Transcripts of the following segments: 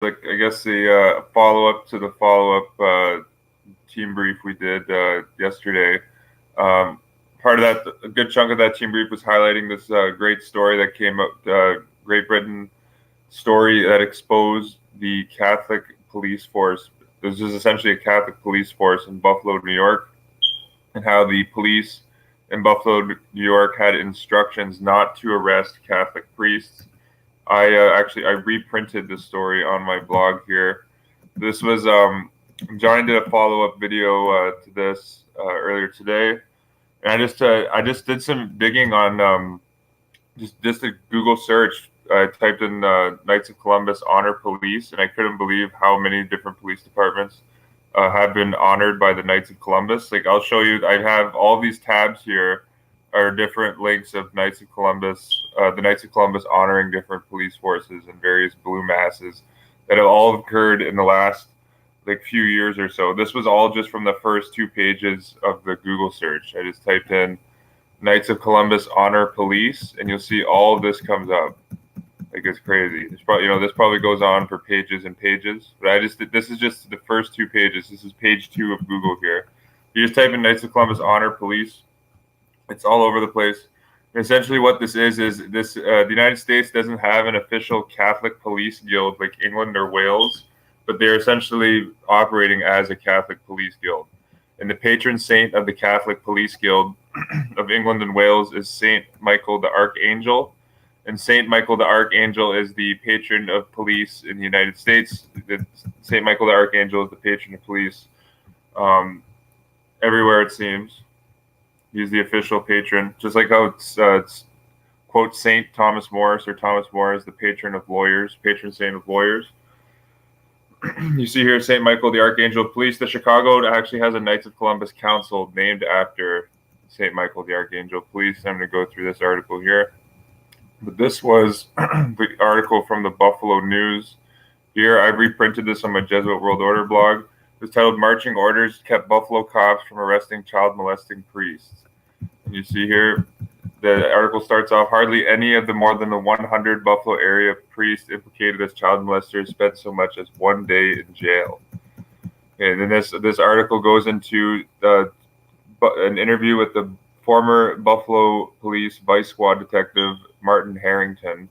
like I guess the follow-up to the follow-up team brief we did yesterday. Um, Part of that, a good chunk of that team brief was highlighting this great story that came up, Great Britain story that exposed the Catholic police force. This is essentially a Catholic police force in Buffalo, New York, and how the police in Buffalo, New York had instructions not to arrest Catholic priests. I reprinted this story on my blog here. This was Johnny did a follow up video to this earlier today, and I just did some digging on just a Google search. I typed in Knights of Columbus Honor Police, and I couldn't believe how many different police departments have been honored by the Knights of Columbus. Like I'll show you, I have all these tabs here are different links of Knights of Columbus, the Knights of Columbus honoring different police forces and various blue masses that have all occurred in the last like few years or so. This was all just from the first 2 pages of the Google search. I just typed in Knights of Columbus Honor Police, and you'll see all of this comes up. Like it's crazy. It's probably this probably goes on for pages and pages, but this is just the first 2 pages. This is page 2 of Google here. You just type in Knights of Columbus Honor Police. It's all over the place. And essentially, what this is this: the United States doesn't have an official Catholic police guild like England or Wales, but they're essentially operating as a Catholic police guild. And the patron saint of the Catholic Police Guild of England and Wales is Saint Michael the Archangel. And Saint Michael the Archangel is the patron of police in the United States. Saint Michael the Archangel is the patron of police everywhere, it seems. He's the official patron, just like how it's quote Saint Thomas More, or Thomas More is the patron of lawyers, patron saint of lawyers. You see here Saint Michael the Archangel of Police. The Chicago actually has a Knights of Columbus Council named after Saint Michael the Archangel of Police. I'm going to go through this article here. But this was the article from the Buffalo News. Here, I reprinted this on my Jesuit World Order blog. It's titled "Marching Orders Kept Buffalo Cops from Arresting Child Molesting Priests." And you see here, the article starts off, hardly any of the more than the 100 Buffalo area priests implicated as child molesters spent so much as one day in jail. And then this article goes into an interview with the former Buffalo Police Vice Squad Detective Martin Harrington.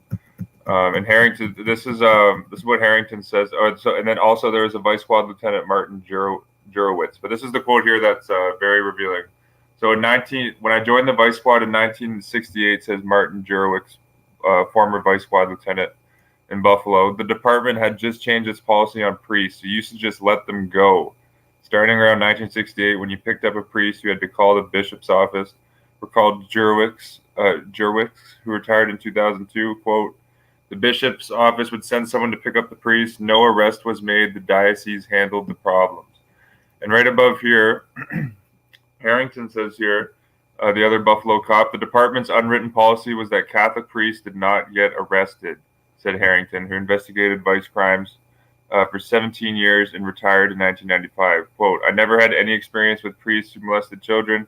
And Harrington, this is what Harrington says. And then also there is a Vice Squad Lieutenant Martin Jurowitz. But this is the quote here that's very revealing. So when I joined the Vice Squad in 1968, says Martin Jurowitz, former Vice Squad Lieutenant in Buffalo, the department had just changed its policy on priests. You used to just let them go. Starting around 1968, when you picked up a priest, you had to call the bishop's office. Recalled Jurowitz, who retired in 2002, quote, "The bishop's office would send someone to pick up the priest. No arrest was made. The diocese handled the problems." And right above here, Harrington says here, the other Buffalo cop, the department's unwritten policy was that Catholic priests did not get arrested, said Harrington, who investigated vice crimes for 17 years and retired in 1995. Quote, "I never had any experience with priests who molested children.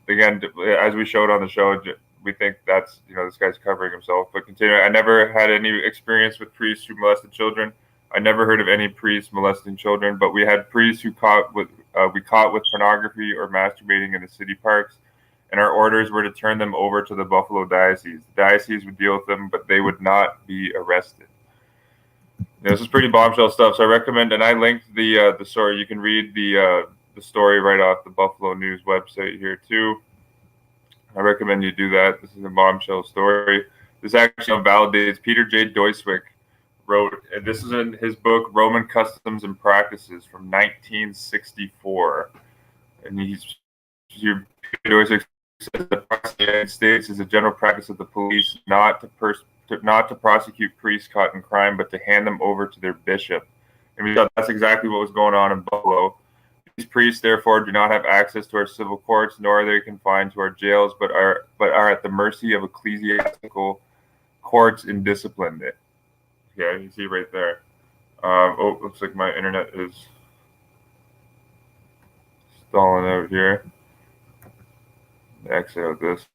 Again, as we showed on the show, we think that's, this guy's covering himself. But continuing, I never had any experience with priests who molested children. I never heard of any priests molesting children, but we had priests who we caught with pornography or masturbating in the city parks, and our orders were to turn them over to the Buffalo Diocese. The diocese would deal with them, but they would not be arrested." This is pretty bombshell stuff, so I recommend, and I linked the story. You can read the story right off the Buffalo News website here too. I recommend you do that. This is a bombshell story. This actually validates Peter J. Doiswick wrote, and this is in his book Roman Customs and Practices from 1964. And Peter Doiswick says that across the United States is a general practice of the police not to prosecute priests caught in crime, but to hand them over to their bishop. And we thought that's exactly what was going on in Buffalo. These priests, therefore, do not have access to our civil courts, nor are they confined to our jails, but are at the mercy of ecclesiastical courts in discipline. Yeah, you see right there. Looks like my internet is stalling out here. Exit out this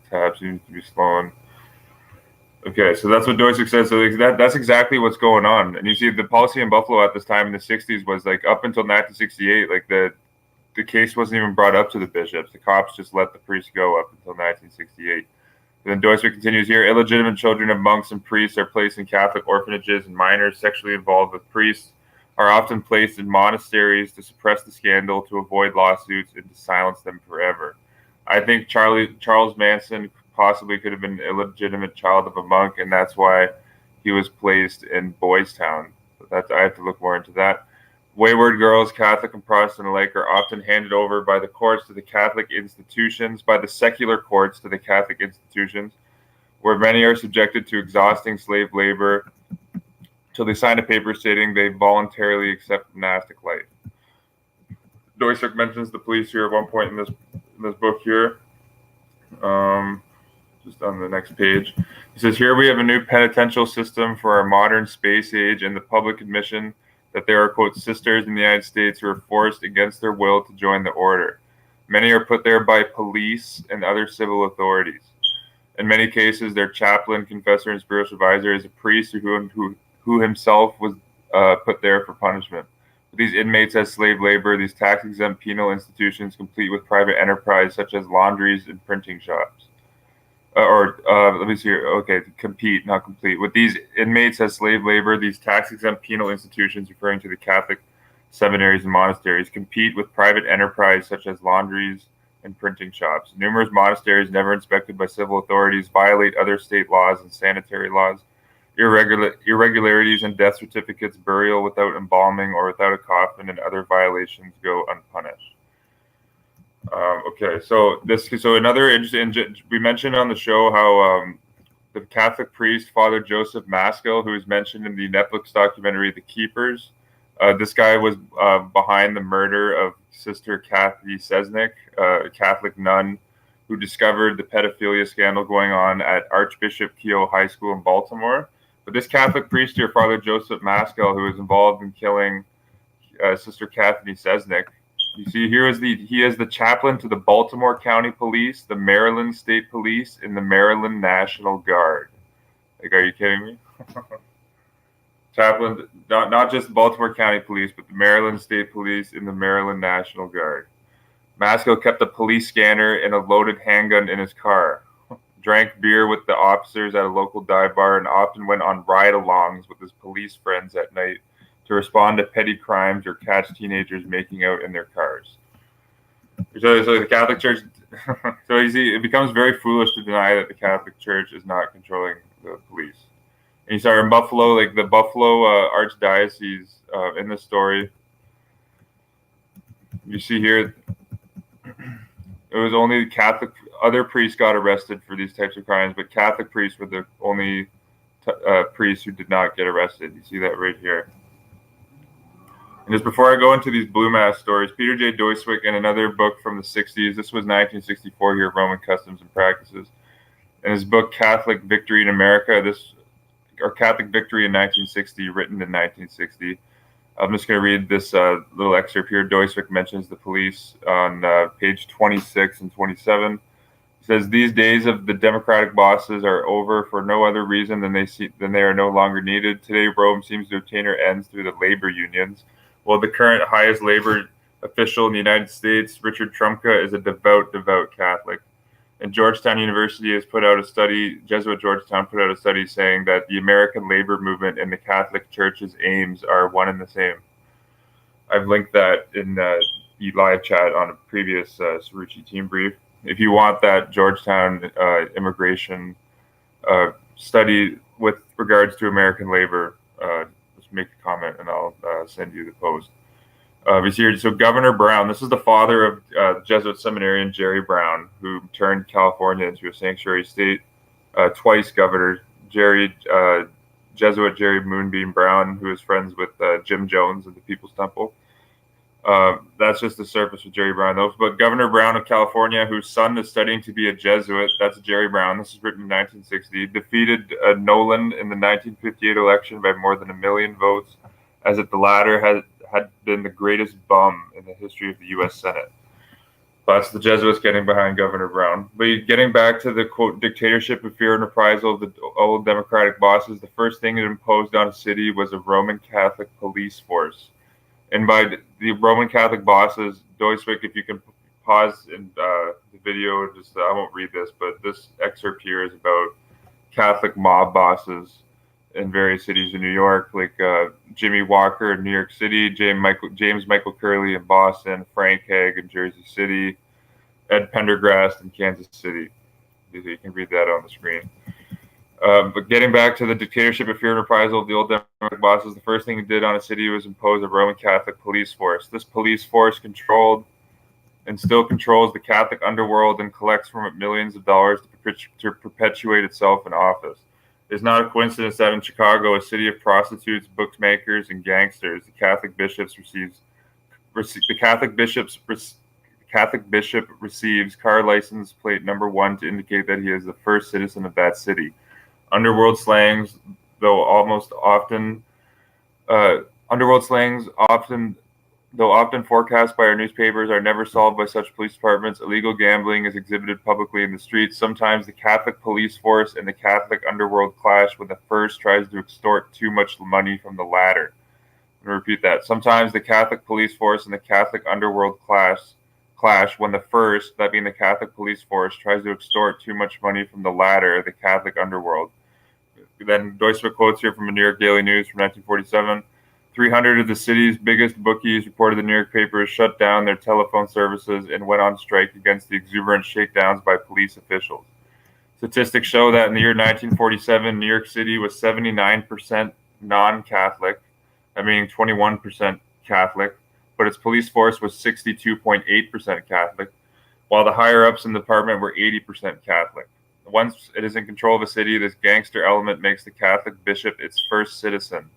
tab seems to be slowing. Okay, so that's what Doisick says. So that's exactly what's going on. And you see the policy in Buffalo at this time in the 60s was like up until 1968, like the case wasn't even brought up to the bishops. The cops just let the priests go up until 1968. And then Doisick continues here, illegitimate children of monks and priests are placed in Catholic orphanages, and minors sexually involved with priests are often placed in monasteries to suppress the scandal, to avoid lawsuits, and to silence them forever. I think Charles Manson possibly could have been an illegitimate child of a monk, and that's why he was placed in Boys Town. I have to look more into that. Wayward girls, Catholic and Protestant alike, are often handed over by the courts to the Catholic institutions, by the secular courts to the Catholic institutions, where many are subjected to exhausting slave labor till they sign a paper stating they voluntarily accept monastic life. Doisick mentions the police here at one point in this book here. Just on the next page. He says, here we have a new penitential system for our modern space age and the public admission that there are, quote, sisters in the United States who are forced against their will to join the order. Many are put there by police and other civil authorities. In many cases, their chaplain, confessor, and spiritual advisor is a priest who himself was put there for punishment. These inmates as slave labor, these tax-exempt penal institutions complete with private enterprise such as laundries and printing shops. Let me see here. Okay, compete, not complete. With these inmates as slave labor, these tax-exempt penal institutions, referring to the Catholic seminaries and monasteries, compete with private enterprise such as laundries and printing shops. Numerous monasteries, never inspected by civil authorities, violate other state laws and sanitary laws. Irregularities in death certificates, burial without embalming or without a coffin, and other violations go unpunished. Okay, so another interesting. We mentioned on the show how the Catholic priest Father Joseph Maskell, who is mentioned in the Netflix documentary The Keepers, this guy was behind the murder of Sister Kathy Sesnick, a Catholic nun who discovered the pedophilia scandal going on at Archbishop Keough High School in Baltimore. But this Catholic priest here, Father Joseph Maskell, who was involved in killing Sister Kathy Sesnick. You see, he is the chaplain to the Baltimore County Police, the Maryland State Police, and the Maryland National Guard. Like, are you kidding me? Chaplain, not just Baltimore County Police, but the Maryland State Police and the Maryland National Guard. Maskell kept a police scanner and a loaded handgun in his car, drank beer with the officers at a local dive bar, and often went on ride-alongs with his police friends at night to respond to petty crimes or catch teenagers making out in their cars. So the Catholic Church, so you see, it becomes very foolish to deny that the Catholic Church is not controlling the police. And you saw in Buffalo, like the Buffalo Archdiocese in the story, you see here, it was only Catholic, other priests got arrested for these types of crimes, but Catholic priests were the only priests who did not get arrested. You see that right here. And just before I go into these Blue Mass stories, Peter J. Doisick in another book from the 60s, this was 1964 here, Roman Customs and Practices. In his book, Catholic Victory in America, Catholic Victory in 1960, written in 1960. I'm just going to read this little excerpt here. Doisick mentions the police on page 26 and 27. He says, these days of the democratic bosses are over for no other reason than they are no longer needed. Today, Rome seems to obtain her ends through the labor unions. Well, the current highest labor official in the United States, Richard Trumka, is a devout Catholic. And Georgetown University has put out a study, Jesuit Georgetown put out a study saying that the American labor movement and the Catholic Church's aims are one and the same. I've linked that in the live chat on a previous Cerrucci team brief. If you want that Georgetown immigration study with regards to American labor, just make a comment and I'll send you the post. So Governor Brown, this is the father of Jesuit seminarian Jerry Brown, who turned California into a sanctuary state. Twice governor Jesuit Jerry Moonbeam Brown, who is friends with Jim Jones of the People's Temple. That's just the surface with Jerry Brown. But Governor Brown of California, whose son is studying to be a Jesuit, that's Jerry Brown. This is written in 1960. Defeated Nolan in the 1958 election by more than 1 million votes, as if the latter had been the greatest bum in the history of the U.S. Senate. That's the Jesuits getting behind Governor Brown. But getting back to the quote dictatorship of fear and reprisal of the old Democratic bosses, the first thing it imposed on a city was a Roman Catholic police force. And by the Roman Catholic bosses, Doiswick, if you can pause in the video, just I won't read this, but this excerpt here is about Catholic mob bosses in various cities in New York, like Jimmy Walker in New York City, James Michael Curley in Boston, Frank Hague in Jersey City, Ed Pendergrast in Kansas City. You can read that on the screen. But getting back to the dictatorship of fear and reprisal of the old Democratic bosses, the first thing it did on a city was impose a Roman Catholic police force. This police force controlled and still controls the Catholic underworld and collects from it millions of dollars to perpetuate itself in office. It is not a coincidence that in Chicago, a city of prostitutes, bookmakers, and gangsters, the Catholic bishop receives car license plate number 1 to indicate that he is the first citizen of that city. Underworld slangs, though often forecast by our newspapers, are never solved by such police departments. Illegal gambling is exhibited publicly in the streets. Sometimes the Catholic police force and the Catholic underworld clash when the first tries to extort too much money from the latter. I'm going to repeat that. Sometimes the Catholic police force and the Catholic underworld clash when the first, that being the Catholic police force, tries to extort too much money from the latter, the Catholic underworld. Then Doiswick quotes here from a New York Daily News from 1947. 300 of the city's biggest bookies, reported the New York papers, shut down their telephone services and went on strike against the exuberant shakedowns by police officials. Statistics show that in the year 1947, New York City was 79% non-Catholic, that meaning 21% Catholic, but its police force was 62.8% Catholic, while the higher-ups in the department were 80% Catholic. Once it is in control of a city, this gangster element makes the Catholic bishop its first citizen.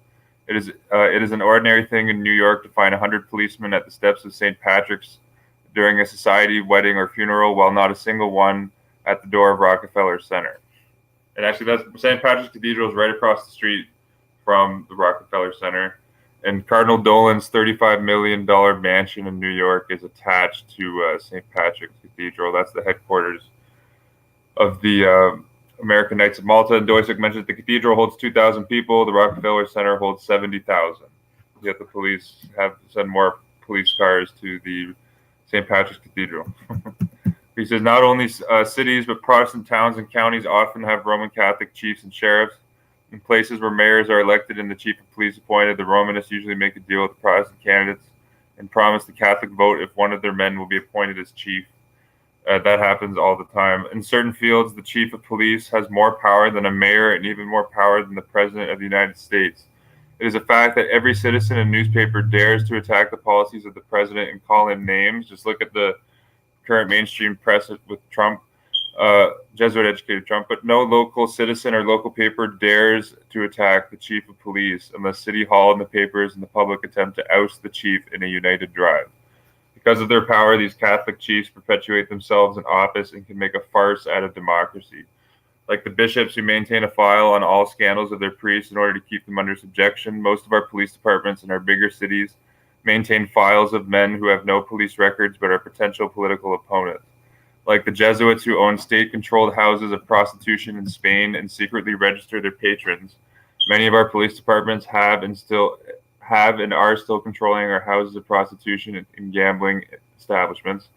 It is an ordinary thing in New York to find 100 policemen at the steps of St. Patrick's during a society wedding or funeral, while not a single one at the door of Rockefeller Center. And actually, that's St. Patrick's Cathedral is right across the street from the Rockefeller Center. And Cardinal Dolan's $35 million mansion in New York is attached to St. Patrick's Cathedral. That's the headquarters of the American Knights of Malta. And Doiswick mentions the cathedral holds 2,000 people. The Rockefeller Center holds 70,000. Yet the police have to send more police cars to the St. Patrick's Cathedral. He says not only cities, but Protestant towns and counties often have Roman Catholic chiefs and sheriffs. In places where mayors are elected and the chief of police appointed, the Romanists usually make a deal with the Protestant candidates and promise the Catholic vote if one of their men will be appointed as chief. That happens all the time. In certain fields, the chief of police has more power than a mayor and even more power than the president of the United States. It is a fact that every citizen and newspaper dares to attack the policies of the president and call him names. Just look at the current mainstream press with Trump, Jesuit-educated Trump, but no local citizen or local paper dares to attack the chief of police unless City Hall and the papers and the public attempt to oust the chief in a united drive. Because of their power, these Catholic chiefs perpetuate themselves in office and can make a farce out of democracy. Like the bishops who maintain a file on all scandals of their priests in order to keep them under subjection, most of our police departments in our bigger cities maintain files of men who have no police records but are potential political opponents. Like the Jesuits who own state-controlled houses of prostitution in Spain and secretly register their patrons, many of our police departments have and are still controlling our houses of prostitution and gambling establishments,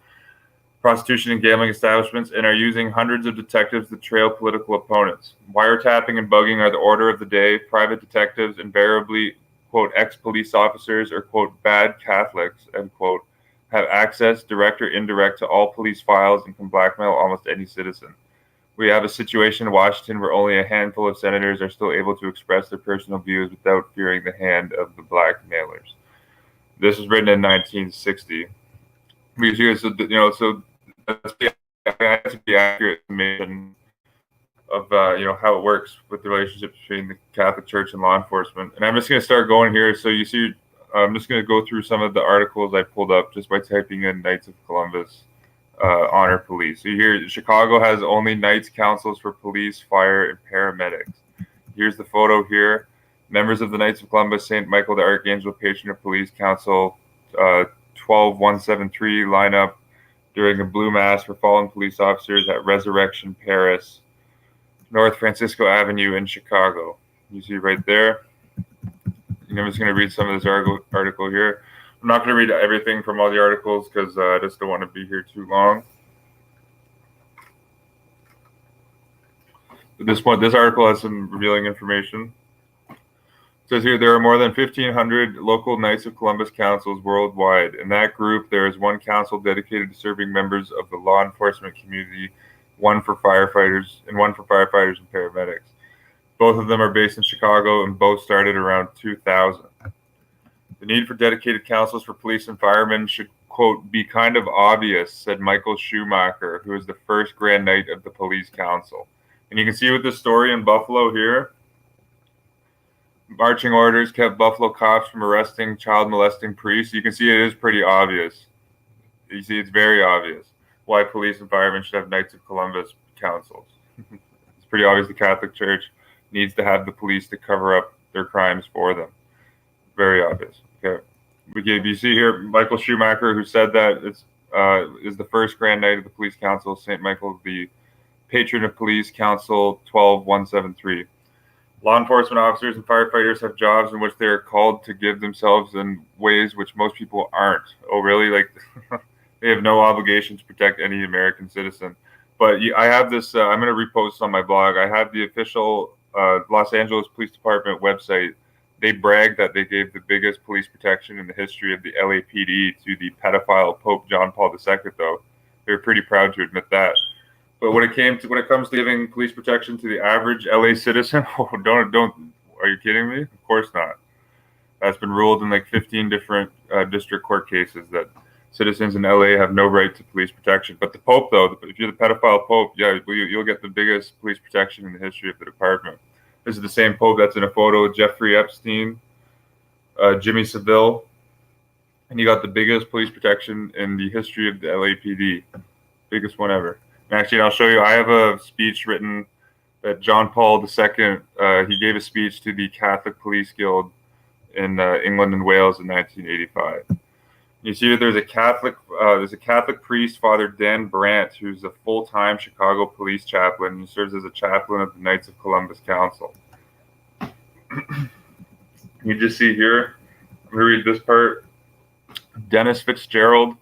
and are using hundreds of detectives to trail political opponents. Wiretapping and bugging are the order of the day. Private detectives, invariably, quote, ex-police officers or, quote, bad Catholics, end quote, have access, direct or indirect, to all police files and can blackmail almost any citizen. We have a situation in Washington where only a handful of senators are still able to express their personal views without fearing the hand of the blackmailers. This was written in 1960. Because here, so that's the accurate information of how it works with the relationship between the Catholic Church and law enforcement. And I'm just going to start going here. So you see, I'm just going to go through some of the articles I pulled up just by typing in Knights of Columbus honor police. So here, Chicago has only Knights councils for police, fire, and paramedics. Here's the photo here. Members of the Knights of Columbus, St. Michael the Archangel, patron of police council, 12173 lineup. during a blue mass for fallen police officers at Resurrection Paris, North Francisco Avenue in Chicago. You see right there. And I'm just going to read some of this article here. I'm not going to read everything from all the articles because I just don't want to be here too long. At this point, this article has some revealing information. It says here there are more than 1,500 local Knights of Columbus councils worldwide. In that group, there is one council dedicated to serving members of the law enforcement community, one for firefighters and paramedics. Both of them are based in Chicago and both started around 2000. The need for dedicated councils for police and firemen should, quote, be kind of obvious, said Michael Schumacher, who is the first Grand Knight of the Police Council. And you can see with this story in Buffalo here, marching orders kept Buffalo cops from arresting child molesting priests. You can see it is pretty obvious. You see it's very obvious why police and firemen should have Knights of Columbus councils. It's pretty obvious the Catholic Church needs to have the police to cover up their crimes for them. Very obvious. Okay. You see here Michael Schumacher, who said that is the first Grand Knight of the Police Council, St. Michael, the patron of Police Council 12173. Law enforcement officers and firefighters have jobs in which they are called to give themselves in ways which most people aren't. Oh, really? Like they have no obligation to protect any American citizen. But I have this. I'm going to repost on my blog. I have the official Los Angeles Police Department website. They bragged that they gave the biggest police protection in the history of the LAPD to the pedophile Pope John Paul II. Though they were pretty proud to admit that. But when it comes to giving police protection to the average LA citizen, don't. Are you kidding me? Of course not. That's been ruled in like 15 different district court cases that citizens in LA have no right to police protection. But the Pope, though, if you're the pedophile Pope, yeah, you'll get the biggest police protection in the history of the department. This is the same Pope that's in a photo with Jeffrey Epstein, Jimmy Savile, and he got the biggest police protection in the history of the LAPD, biggest one ever. And actually, I'll show you. I have a speech written that John Paul II. He gave a speech to the Catholic Police Guild in England and Wales in 1985. You see that there's a Catholic priest, Father Dan Brandt, who's a full-time Chicago police chaplain. He serves as a chaplain of the Knights of Columbus Council. You just see here, I'm going to read this part. Dennis Fitzgerald,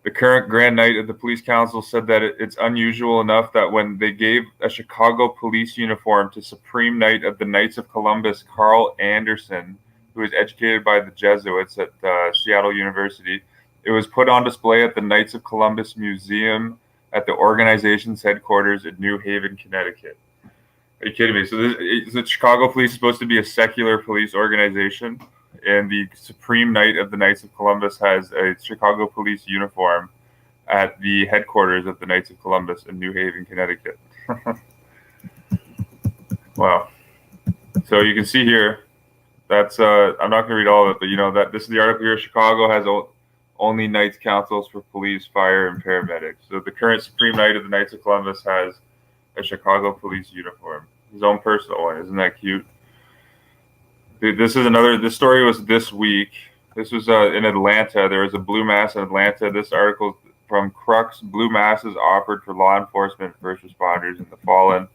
the current Grand Knight of the Police Council, said that it's unusual enough that when they gave a Chicago police uniform to Supreme Knight of the Knights of Columbus, Carl Anderson, who was educated by the Jesuits at Seattle University, it was put on display at the Knights of Columbus Museum at the organization's headquarters in New Haven, Connecticut. Are you kidding me? So the Chicago Police is supposed to be a secular police organization, and the Supreme Knight of the Knights of Columbus has a Chicago Police uniform at the headquarters of the Knights of Columbus in New Haven, Connecticut. Wow. So you can see here, that's I'm not going to read all of it, but that this is the article here. Chicago has only Knights councils for police, fire, and paramedics. So the current Supreme Knight of the Knights of Columbus has a Chicago police uniform, his own personal one. Isn't that cute? Dude, this story was this week. This was in Atlanta. There was a blue mass in Atlanta. This article from Crux: Blue masses offered for law enforcement first responders in the fallen,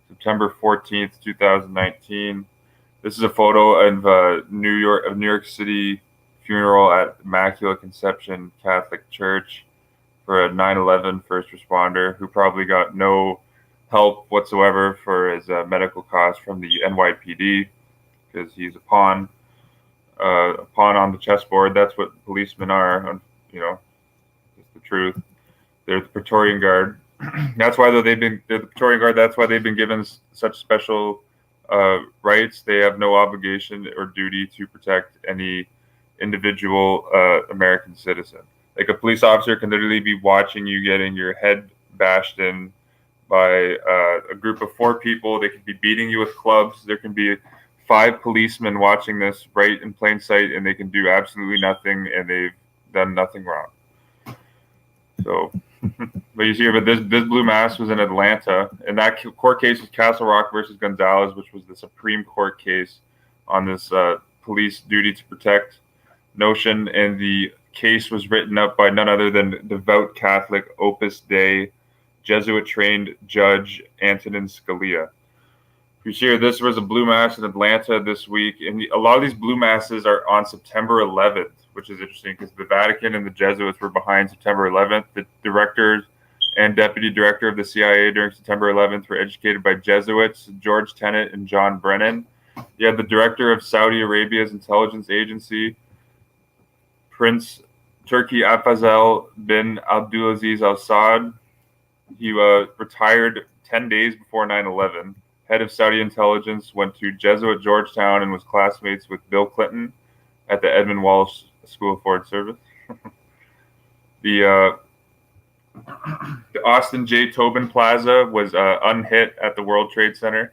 September 14th, 2019. This is a photo of New York City funeral at Immaculate Conception Catholic Church for a 9/11 first responder who probably got no help whatsoever for his medical costs from the NYPD because he's a pawn on the chessboard. That's what policemen are, it's the truth. They're the Praetorian Guard. That's why they're the Praetorian Guard. That's why they've been given such special rights. They have no obligation or duty to protect any individual American citizen. Like a police officer can literally be watching you getting your head bashed in by a group of 4 people. They could be beating you with clubs. There can be 5 policemen watching this right in plain sight, and they can do absolutely nothing, and they've done nothing wrong. So, but you see, but this blue mass was in Atlanta, and that court case was Castle Rock versus Gonzalez, which was the Supreme Court case on this police duty to protect notion. And the case was written up by none other than devout Catholic Opus Dei Jesuit-trained Judge Antonin Scalia. You see here, this was a Blue Mass in Atlanta this week, and a lot of these Blue Masses are on September 11th, which is interesting because the Vatican and the Jesuits were behind September 11th. The directors and deputy director of the CIA during September 11th were educated by Jesuits, George Tenet and John Brennan. You had the director of Saudi Arabia's intelligence agency, Prince Turki Afzal bin Abdulaziz Al Saud. He retired 10 days before 9/11. Head of Saudi intelligence, went to Jesuit Georgetown and was classmates with Bill Clinton at the Edmund Walsh School of Foreign Service. The Austin J. Tobin Plaza was unhit at the World Trade Center.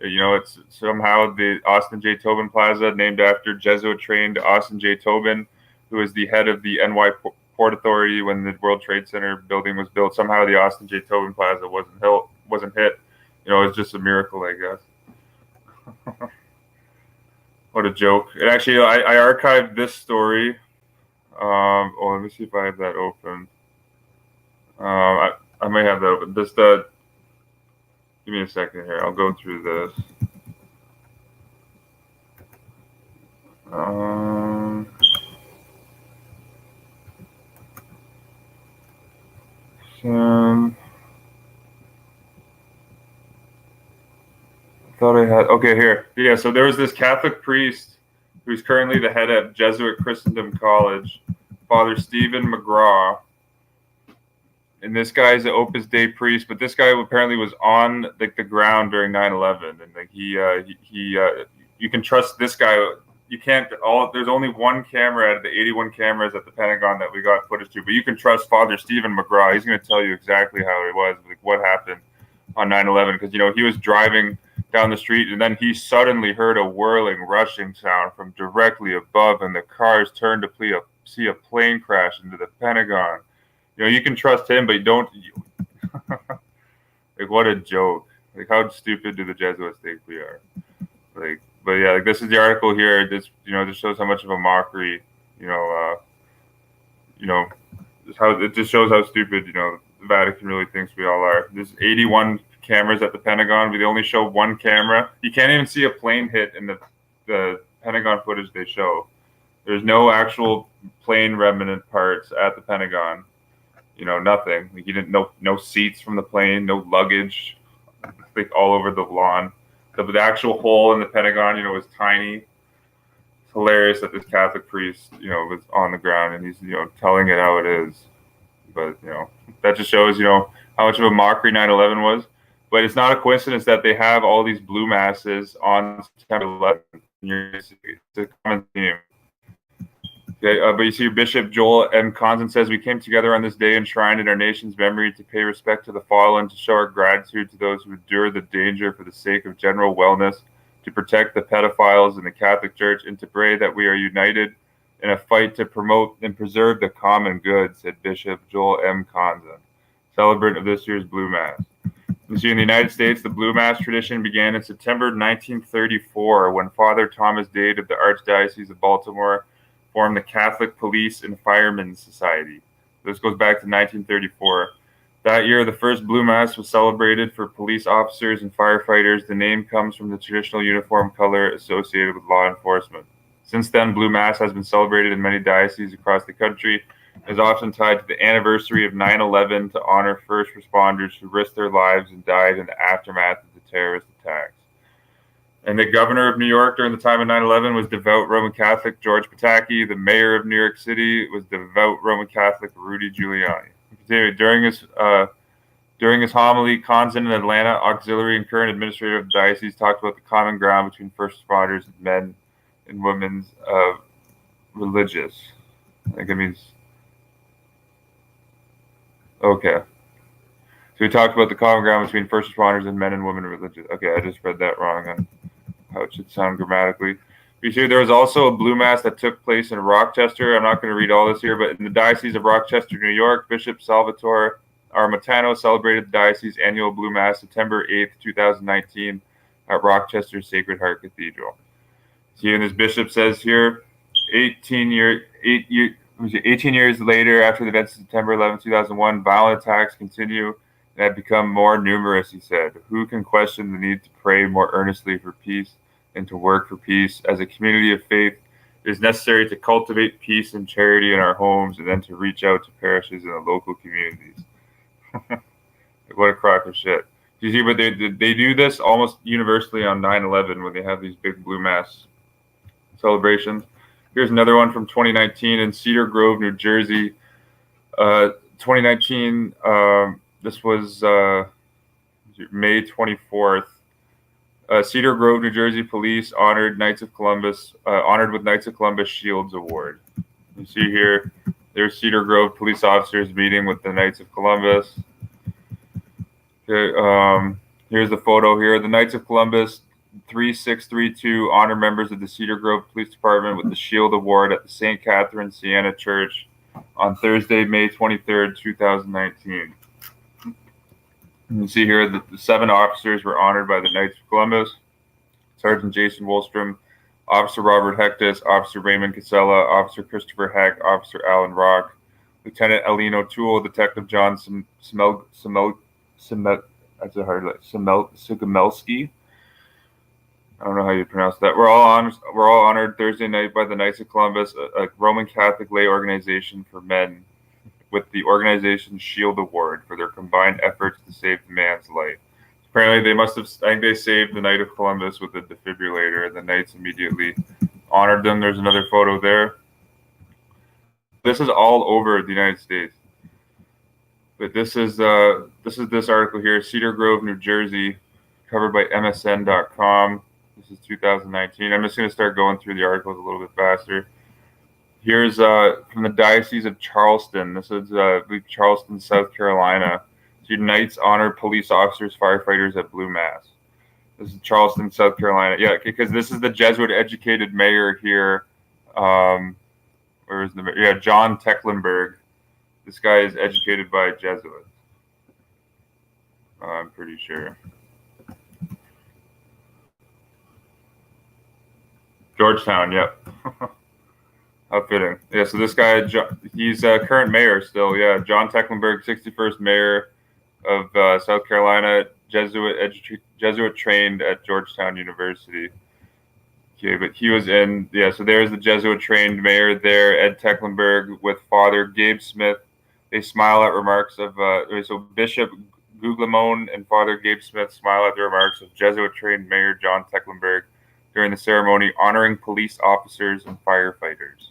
It's somehow the Austin J. Tobin Plaza, named after Jesuit-trained Austin J. Tobin, who was the head of the NY Port Authority when the World Trade Center building was built. Somehow the Austin J. Tobin Plaza wasn't hit. It's just a miracle, I guess. What a joke. And actually, I archived this story. Let me see if I have that open. I may have that open. Give me a second here. I'll go through this. Thought I had. Okay, here. Yeah, so there was this Catholic priest who's currently the head of Jesuit Christendom College, Father Stephen McGraw. And this guy's an Opus Dei priest, but this guy apparently was on the ground during 9/11, and you can trust this guy. You can't. There's only one camera out of the 81 cameras at the Pentagon that we got footage to, but you can trust Father Stephen McGraw. He's going to tell you exactly how it was, what happened on 9/11, because he was driving down the street, and then he suddenly heard a whirling, rushing sound from directly above, and the cars turned to see a plane crash into the Pentagon. You can trust him, but you don't. What a joke! How stupid do the Jesuits think we are? But yeah, this is the article here. This shows how much of a mockery. How it just shows how stupid the Vatican really thinks we all are. There's 81 cameras at the Pentagon. We only show one camera. You can't even see a plane hit in the Pentagon footage they show. There's no actual plane remnant parts at the Pentagon. Nothing. You didn't no seats from the plane, no luggage, all over the lawn. The actual hole in the Pentagon, was tiny. It's hilarious that this Catholic priest, was on the ground and he's, telling it how it is. But that just shows, how much of a mockery 9/11 was. But it's not a coincidence that they have all these Blue Masses on September 11th. It's a common theme. Okay, but you see, Bishop Joel M. Conzen says, "We came together on this day enshrined in our nation's memory to pay respect to the fallen, to show our gratitude to those who endure the danger for the sake of general wellness, to protect the pedophiles in the Catholic Church, and to pray that we are united in a fight to promote and preserve the common good," said Bishop Joel M. Conzen, celebrant of this year's Blue Mass. You see, in the United States, the Blue Mass tradition began in September 1934 when Father Thomas Dade of the Archdiocese of Baltimore formed the Catholic Police and Firemen's Society. This goes back to 1934. That year, the first Blue Mass was celebrated for police officers and firefighters. The name comes from the traditional uniform color associated with law enforcement. Since then, Blue Mass has been celebrated in many dioceses across the country. It is often tied to the anniversary of 9/11 to honor first responders who risked their lives and died in the aftermath of the terrorist attacks. And the governor of New York during the time of 9/11 was devout Roman Catholic George Pataki. The mayor of New York City was devout Roman Catholic Rudy Giuliani. During his homily, Conzen in Atlanta, auxiliary and current administrator of the diocese, talked about the common ground between first responders and men and women's religious. I think it means. Okay. So he talked about the common ground between first responders and men and women religious. Okay, I just read that wrong on how it should sound grammatically. You see, there was also a Blue Mass that took place in Rochester. I'm not going to read all this here, but in the Diocese of Rochester, New York, Bishop Salvatore Armatano celebrated the diocese's annual Blue Mass September 8th, 2019 at Rochester Sacred Heart Cathedral. See, and this bishop says here, 18 years later, after the events of September 11, 2001, violent attacks continue and have become more numerous, he said. Who can question the need to pray more earnestly for peace and to work for peace? As a community of faith, it is necessary to cultivate peace and charity in our homes and then to reach out to parishes and the local communities. What a crock of shit. Do you see what they do this almost universally on 9/11 when they have these big blue mass celebrations? Here's another one from 2019 in Cedar Grove, New Jersey. 2019, this was May 24th. Cedar Grove, New Jersey police honored Knights of Columbus, honored with Knights of Columbus Shields Award. You see here, there's Cedar Grove police officers meeting with the Knights of Columbus. Okay, here's the photo here. The Knights of Columbus 3632 honor members of the Cedar Grove Police Department with the Shield Award at the St. Catherine Siena Church on Thursday, May 23rd, 2019. You see here that the 7 officers were honored by the Knights of Columbus: Sergeant Jason Wolstrom, Officer Robert Hectus, Officer Raymond Casella, Officer Christopher Heck, Officer Alan Rock, Lieutenant Eileen O'Toole, Detective John Sigamelski. I don't know how you pronounce that. We're all honored Thursday night by the Knights of Columbus, a Roman Catholic lay organization for men, with the organization's Shield Award for their combined efforts to save the man's life. Apparently, they must have. I think they saved the Knight of Columbus with a defibrillator, and the Knights immediately honored them. There's another photo there. This is all over the United States. But this is this article here, Cedar Grove, New Jersey, covered by MSN.com. This is 2019. I'm just going to start going through the articles a little bit faster. Here's from the Diocese of Charleston. This is Charleston, South Carolina. Knights honor police officers, firefighters at Blue Mass. This is Charleston, South Carolina. Yeah, because this is the Jesuit-educated mayor here. Where is the mayor? Yeah, John Tecklenburg. This guy is educated by Jesuits. I'm pretty sure. Georgetown, yep. How fitting. Yeah, so this guy, he's current mayor still. Yeah, John Tecklenburg, 61st mayor of South Carolina, Jesuit trained at Georgetown University. Okay, but he was in, yeah, so there's the Jesuit trained mayor there, Ed Tecklenburg, with Father Gabe Smith. They smile at remarks of, so Bishop Guglielmone and Father Gabe Smith smile at the remarks of Jesuit trained Mayor John Tecklenburg during the ceremony honoring police officers and firefighters.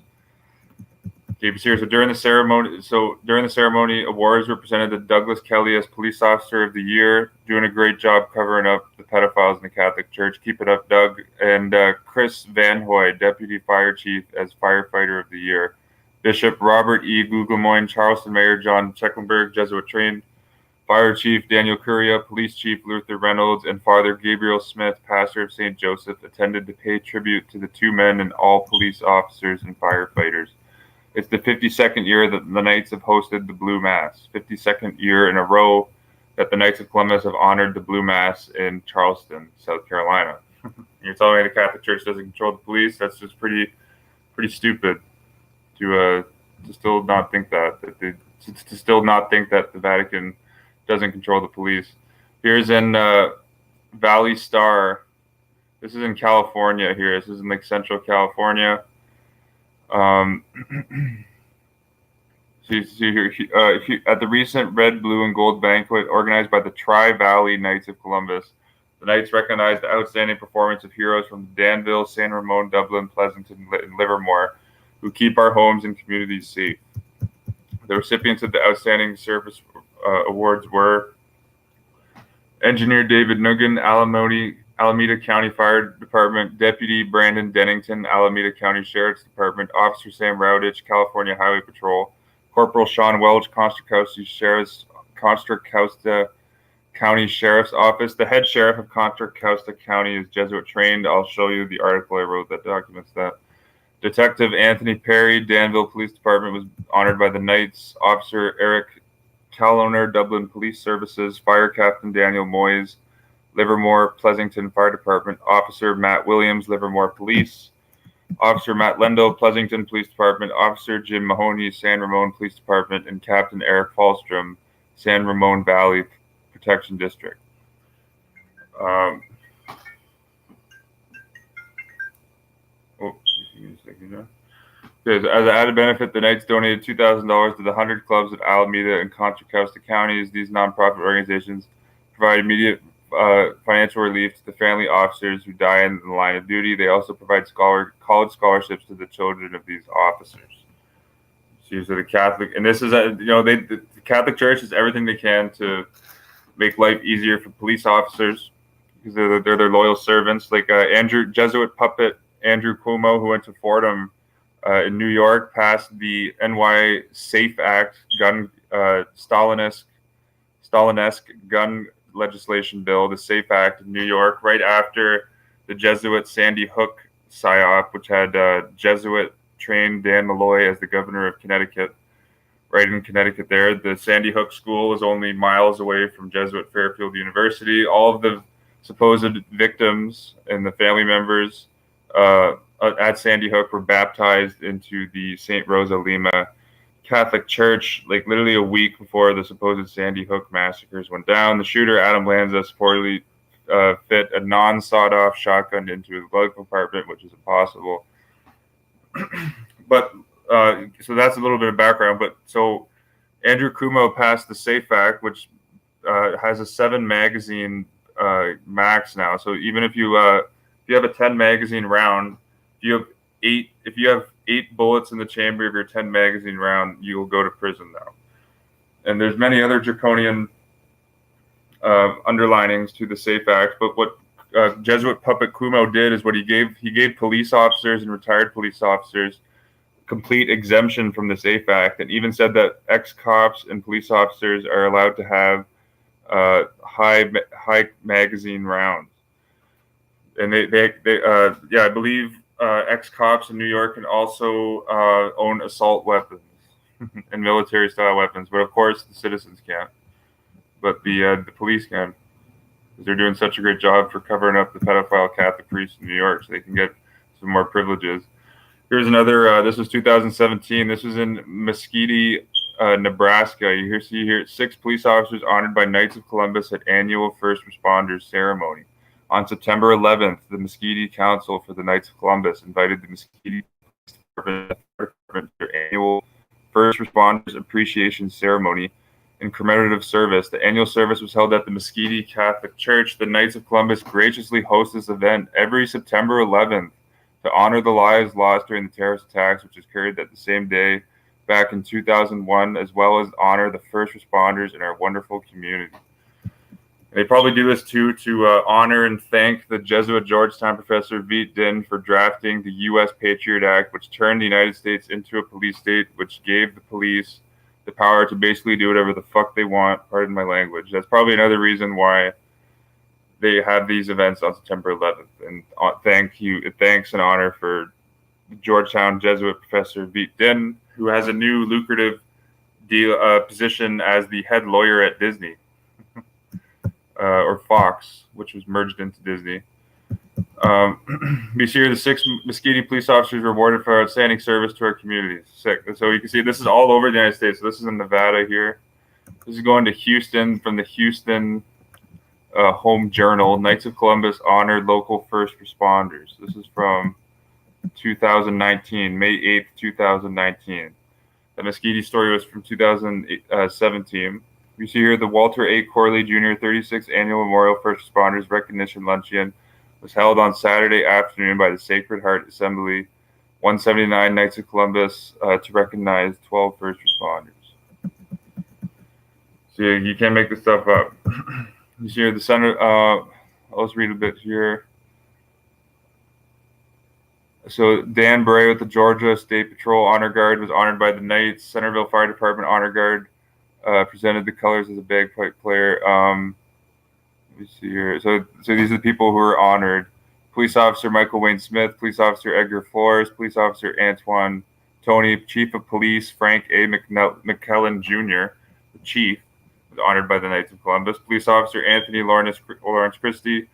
Okay, so during the ceremony, awards were presented to Douglas Kelly as Police Officer of the Year, doing a great job covering up the pedophiles in the Catholic Church. Keep it up, Doug. And Chris Van Hoy, Deputy Fire Chief, as Firefighter of the Year. Bishop Robert E. Guglielmone, Charleston Mayor John Tecklenburg, Jesuit trained, Fire Chief Daniel Curia, Police Chief Luther Reynolds, and Father Gabriel Smith, pastor of St. Joseph, attended to pay tribute to the 2 men and all police officers and firefighters. It's the 52nd year that the Knights have hosted the Blue Mass, 52nd year in a row that the Knights of Columbus have honored the Blue Mass in Charleston, South Carolina. You're telling me the Catholic Church doesn't control the police? That's just pretty stupid to still not think that the Vatican doesn't control the police. Here's in Valley Star. This is in California here. This is in like Central California. See here, at the recent Red, Blue, and Gold banquet organized by the Tri-Valley Knights of Columbus, the Knights recognized the outstanding performance of heroes from Danville, San Ramon, Dublin, Pleasanton, and Livermore, who keep our homes and communities safe. The recipients of the Outstanding Service Awards were Engineer David Nugan, Alameda County Fire Department, Deputy Brandon Dennington, Alameda County Sheriff's Department, Officer Sam Rowditch, California Highway Patrol, Corporal Sean Welch, Contra Costa County Sheriff's Office. The head sheriff of Contra Costa County is Jesuit trained. I'll show you the article I wrote that documents that. Detective Anthony Perry, Danville Police Department, was honored by the Knights. Officer Eric Caloner, Dublin Police Services. Fire Captain Daniel Moyes, Livermore Pleasanton Fire Department. Officer Matt Williams, Livermore Police. Officer Matt Lendl, Pleasanton Police Department, Officer Jim Mahoney, San Ramon Police Department, and Captain Eric Falstrom, San Ramon Valley Protection District. As an added benefit, the Knights donated $2,000 to the 100 clubs in Alameda and Contra Costa counties. These nonprofit organizations provide immediate financial relief to the family officers who die in the line of duty. They also provide college scholarships to the children of these officers. So the Catholic, and this is the Catholic Church is everything they can to make life easier for police officers because they're their loyal servants. Like Jesuit puppet Andrew Cuomo, who went to Fordham in New York, passed the NY SAFE Act, Stalinesque gun legislation bill, the SAFE Act in New York, right after the Jesuit Sandy Hook PSYOP, which had Jesuit trained Dan Malloy as the governor of Connecticut. Right in Connecticut there. The Sandy Hook School is only miles away from Jesuit Fairfield University. All of the supposed victims and the family members at Sandy Hook were baptized into the St. Rosa Lima Catholic Church, like literally a week before the supposed Sandy Hook massacres went down. The shooter, Adam Lanza, reportedly fit a non-sawed-off shotgun into his glove compartment, which is impossible. But so that's a little bit of background. But so Andrew Cuomo passed the SAFE Act, which has a 7 magazine max now. So even if you have a 10 magazine round, if you have 8 bullets in the chamber of your 10 magazine round, you will go to prison now. And there's many other draconian underlinings to the SAFE Act. But what Jesuit puppet Cuomo did is what he gave police officers and retired police officers complete exemption from the SAFE Act, and even said that ex-cops and police officers are allowed to have high magazine rounds. And I believe ex-cops in New York can also own assault weapons and military-style weapons, but of course the citizens can't. But the police can, because they're doing such a great job for covering up the pedophile Catholic priests in New York, so they can get some more privileges. Here's another. This was 2017. This was in Mesquite, Nebraska. You see here 6 police officers honored by Knights of Columbus at annual First Responders ceremony. On September 11th, the Mesquite Council for the Knights of Columbus invited the Mesquite Police Department to their annual First Responders Appreciation Ceremony in commemorative service. The annual service was held at the Mesquite Catholic Church. The Knights of Columbus graciously host this event every September 11th to honor the lives lost during the terrorist attacks, which occurred that the same day back in 2001, as well as honor the first responders in our wonderful community. And they probably do this too to honor and thank the Jesuit Georgetown professor Veet Din for drafting the U.S. Patriot Act, which turned the United States into a police state, which gave the police the power to basically do whatever the fuck they want. Pardon my language. That's probably another reason why they have these events on September 11th. And thanks and honor for Georgetown Jesuit professor Veet Din, who has a new lucrative position as the head lawyer at Disney, or Fox, which was merged into Disney. This year, the 6 Mesquite police officers were awarded for outstanding service to our communities. Sick. So you can see this is all over the United States. So this is in Nevada here. This is going to Houston from the Houston Home Journal. Knights of Columbus honored local first responders. This is from 2019, May 8th, 2019. The Mesquite story was from 2017. You see here the Walter A. Corley Jr. 36th Annual Memorial First Responders Recognition Luncheon was held on Saturday afternoon by the Sacred Heart Assembly, 179 Knights of Columbus, to recognize 12 first responders. So you can't make this stuff up. You see here the center. Let's read a bit here. So Dan Bray with the Georgia State Patrol Honor Guard was honored by the Knights. Centerville Fire Department Honor Guard presented the colors as a bagpipe player. Let me see here. So these are the people who were honored. Police Officer Michael Wayne Smith, Police Officer Edgar Flores, Police Officer Antoine Tony, Chief of Police Frank A. McKellen Jr., the Chief, was honored by the Knights of Columbus. Police Officer Anthony Lawrence Christie,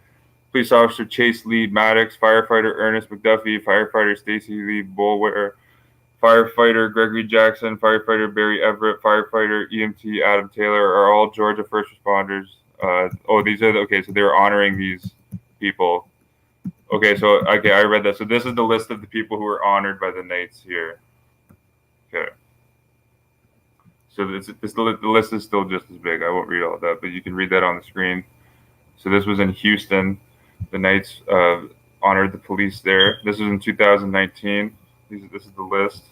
Police Officer Chase Lee Maddox, Firefighter Ernest McDuffie, Firefighter Stacy Lee Boulware, Firefighter Gregory Jackson, Firefighter Barry Everett, Firefighter EMT Adam Taylor are all Georgia first responders. These are so they're honoring these people. Okay, I read that. So this is the list of the people who were honored by the Knights here. Okay. So the list is still just as big. I won't read all of that, but you can read that on the screen. So this was in Houston. The Knights honored the police there. This was in 2019. This is the list.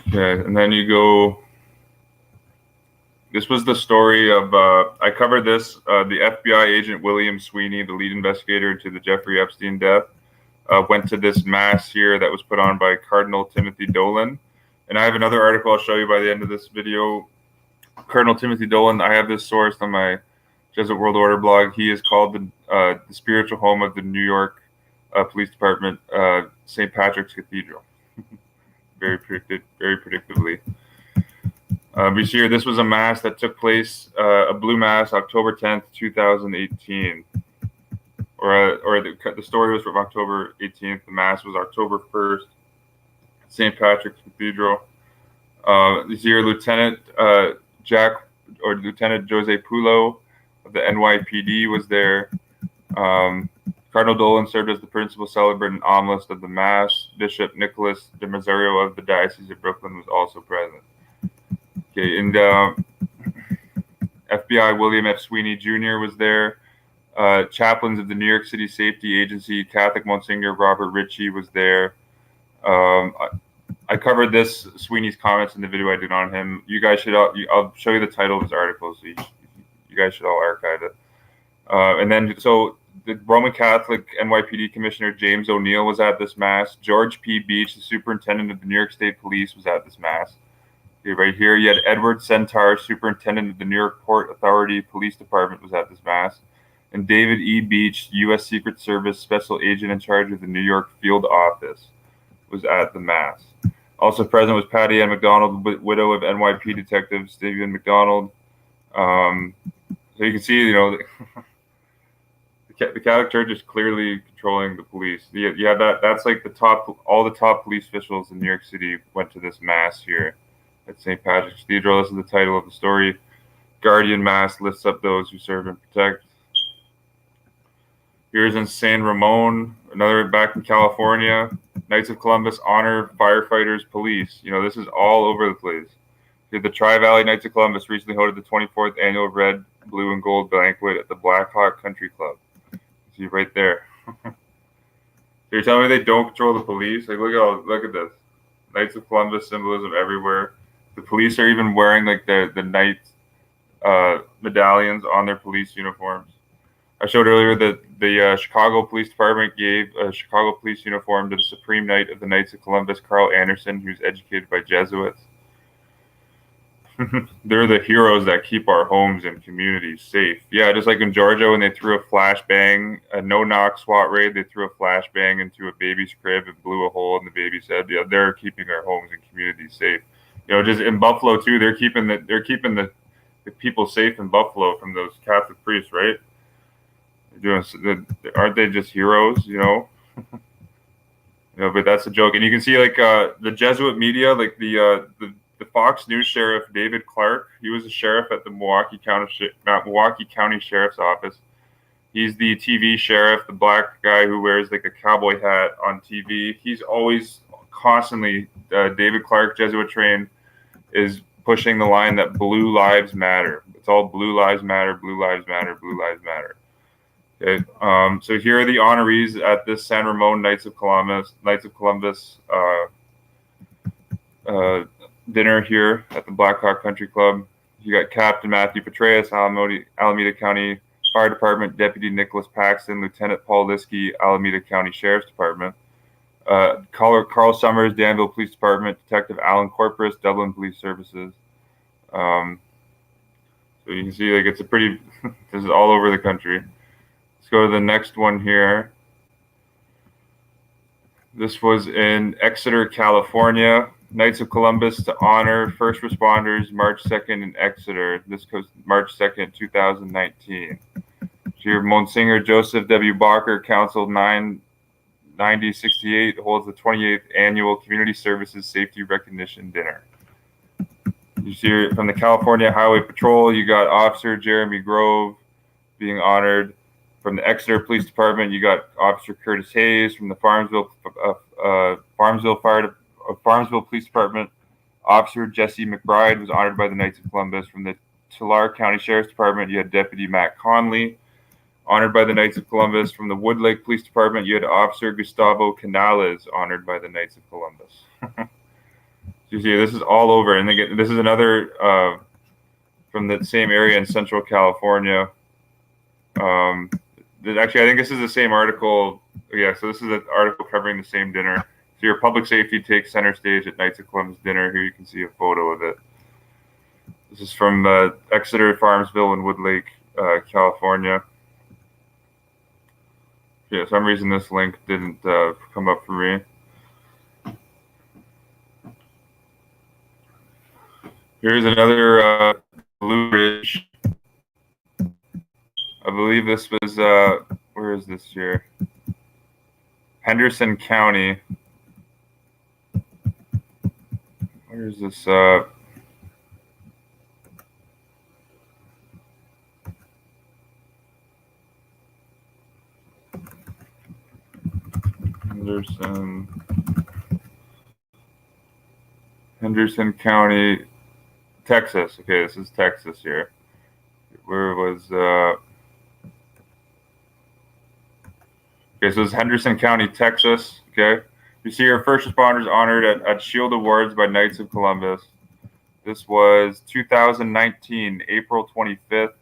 Okay, and then you go. This was the story of, I covered this, the FBI agent William Sweeney, the lead investigator into the Jeffrey Epstein death, went to this mass here that was put on by Cardinal Timothy Dolan. And I have another article I'll show you by the end of this video. Cardinal Timothy Dolan, I have this sourced on my Jesuit World Order blog. He is called the spiritual home of the New York Police Department, St. Patrick's Cathedral. very predictably. We see here, this was a mass that took place, a blue mass, October 10th, 2018. The story was from October 18th. The mass was October 1st, St. Patrick's Cathedral. You see here, Lieutenant Jose Pulo of the NYPD was there. Cardinal Dolan served as the principal celebrant and omlist of the mass. Bishop Nicholas de Mazario of the Diocese of Brooklyn was also present. Okay, and FBI William F. Sweeney Jr. was there. Chaplains of the New York City Safety Agency, Catholic Monsignor Robert Ritchie was there. I covered this Sweeney's comments in the video I did on him. You guys should. I'll show you the title of his article, so you guys should all archive it. And then, so the Roman Catholic NYPD Commissioner James O'Neill was at this mass. George P. Beach, the superintendent of the New York State Police, was at this mass. Okay, right here, you had Edward Centaur, superintendent of the New York Port Authority Police Department, was at this mass. And David E. Beach, U.S. Secret Service special agent in charge of the New York Field Office, was at the mass. Also present was Patty Ann McDonald, widow of NYPD detective Stephen McDonald. So you can see, the Catholic Church is clearly controlling the police. Yeah, that's like all the top police officials in New York City went to this mass here at St. Patrick's Cathedral. This is the title of the story. Guardian Mass lifts up those who serve and protect. Here's in San Ramon, another back in California. Knights of Columbus honor firefighters, police. This is all over the place. The Tri-Valley Knights of Columbus recently hosted the 24th annual Red, Blue, and Gold banquet at the Black Hawk Country Club. See right there. So you're telling me they don't control the police? Like, look at this. Knights of Columbus symbolism everywhere. The police are even wearing like the Knights medallions on their police uniforms. I showed earlier that the Chicago Police Department gave a Chicago police uniform to the Supreme Knight of the Knights of Columbus, Carl Anderson, who's educated by Jesuits. They're the heroes that keep our homes and communities safe. Yeah, just like in Georgia when they threw a flashbang, a no-knock SWAT raid, they threw a flashbang into a baby's crib and blew a hole in the baby's head. Yeah, they're keeping our homes and communities safe. Just in Buffalo too, they're keeping the people safe in Buffalo from those Catholic priests, right? Aren't they just heroes? But that's a joke. And you can see like the Jesuit media, like the Fox News sheriff David Clark. He was a sheriff at the Milwaukee County Sheriff's Office. He's the TV sheriff, the black guy who wears like a cowboy hat on TV. He's always constantly David Clark, Jesuit trained, is pushing the line that blue lives matter. It's all blue lives matter, blue lives matter, blue lives matter. Okay. So here are the honorees at this San Ramon Knights of Columbus dinner here at the Black Hawk Country Club. You got Captain Matthew Petraeus, Alameda County Fire Department, Deputy Nicholas Paxton, Lieutenant Paul Liskey, Alameda County Sheriff's Department, Carl Summers, Danville Police Department, Detective Alan Corpus, Dublin Police Services. So you can see like it's a pretty, this is all over the country. Let's go to the next one here. This was in Exeter, California. Knights of Columbus to honor first responders, March 2nd in Exeter. This goes March 2nd, 2019. Here, Monsignor Joseph W. Barker, Council 99068, holds the 28th Annual Community Services Safety Recognition Dinner. You see here from the California Highway Patrol, you got Officer Jeremy Grove being honored. From the Exeter Police Department, you got Officer Curtis Hayes. From the Farmsville Police Department, Officer Jesse McBride was honored by the Knights of Columbus. From the Tulare County Sheriff's Department, you had Deputy Matt Conley, honored by the Knights of Columbus. From the Wood Lake Police Department, you had Officer Gustavo Canales, honored by the Knights of Columbus. You see, this is all over, and again, this is another from the same area in Central California. Actually, I think this is the same article. Yeah, so this is an article covering the same dinner. So your public safety takes center stage at Knights of Columbus dinner. Here you can see a photo of it. This is from Exeter, Farmsville, and Wood Lake, California. Yeah, for some reason this link didn't come up for me. Here's another Blue Ridge. I believe this was, where is this here? Henderson County. Where is this? Henderson County, Texas. Okay, this is Texas here. Where was okay, so it's Henderson County, Texas. Okay, you see here first responders honored at Shield Awards by Knights of Columbus. This was 2019, April 25th.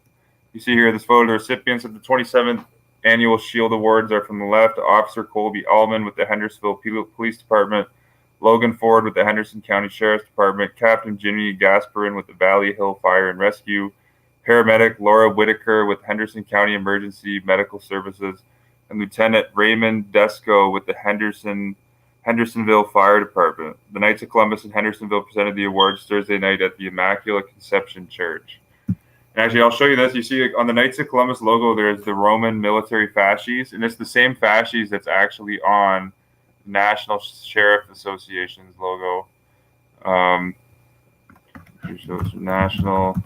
You see here this photo. The recipients of the 27th Annual Shield Awards are from the left: Officer Colby Allman with the Hendersonville Police Department, Logan Ford with the Henderson County Sheriff's Department, Captain Jimmy Gasparin with the Valley Hill Fire and Rescue, Paramedic Laura Whitaker with Henderson County Emergency Medical Services, and Lieutenant Raymond Desco with the Hendersonville Fire Department. The Knights of Columbus and Hendersonville presented the awards Thursday night at the Immaculate Conception Church. And actually, I'll show you this. You see on the Knights of Columbus logo, there's the Roman military fasces, and it's the same fasces that's actually on National Sheriff Association's logo. So it's National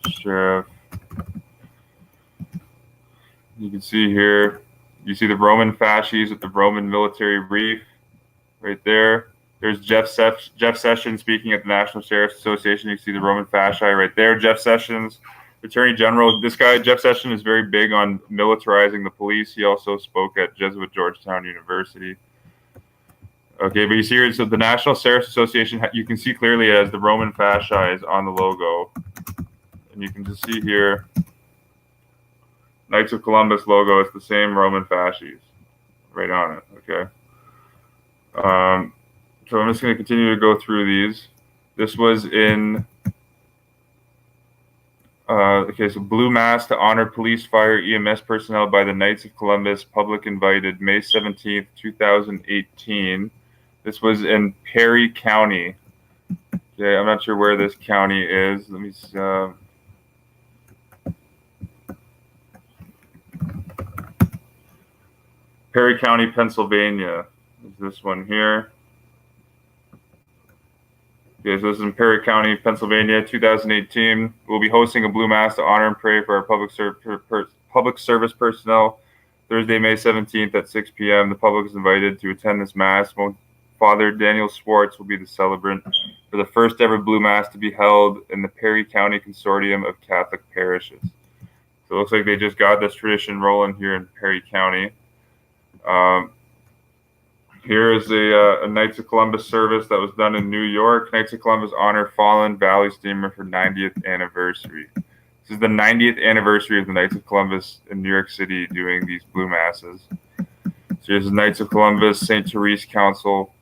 Sheriff. You can see here, you see the Roman fasces with the Roman military wreath right there. There's Jeff Sessions speaking at the National Sheriff's Association. You can see the Roman fasci right there. Jeff Sessions, Attorney General. This guy, Jeff Sessions, is very big on militarizing the police. He also spoke at Jesuit Georgetown University. Okay, but you see here, so the National Sheriff's Association, you can see clearly as the Roman fasci on the logo. And you can just see here, Knights of Columbus logo, it's the same Roman fasces right on it, okay? So I'm just going to continue to go through these. This was in, okay, so Blue Mass to honor police, fire, EMS personnel by the Knights of Columbus, public invited, May 17th, 2018. This was in Perry County. Okay, I'm not sure where this county is. Let me see. Perry County, Pennsylvania is this one here. Okay, so this is in Perry County, Pennsylvania, 2018. We'll be hosting a Blue Mass to honor and pray for our public service personnel Thursday, May 17th at 6 p.m. The public is invited to attend this Mass. Father Daniel Swartz will be the celebrant for the first ever Blue Mass to be held in the Perry County Consortium of Catholic Parishes. So it looks like they just got this tradition rolling here in Perry County. Here is a Knights of Columbus service that was done in New York. Knights of Columbus honor fallen Valley Steamer for 90th anniversary. This is the 90th anniversary of the Knights of Columbus in New York City doing these Blue Masses. So here's the Knights of Columbus St. Therese Council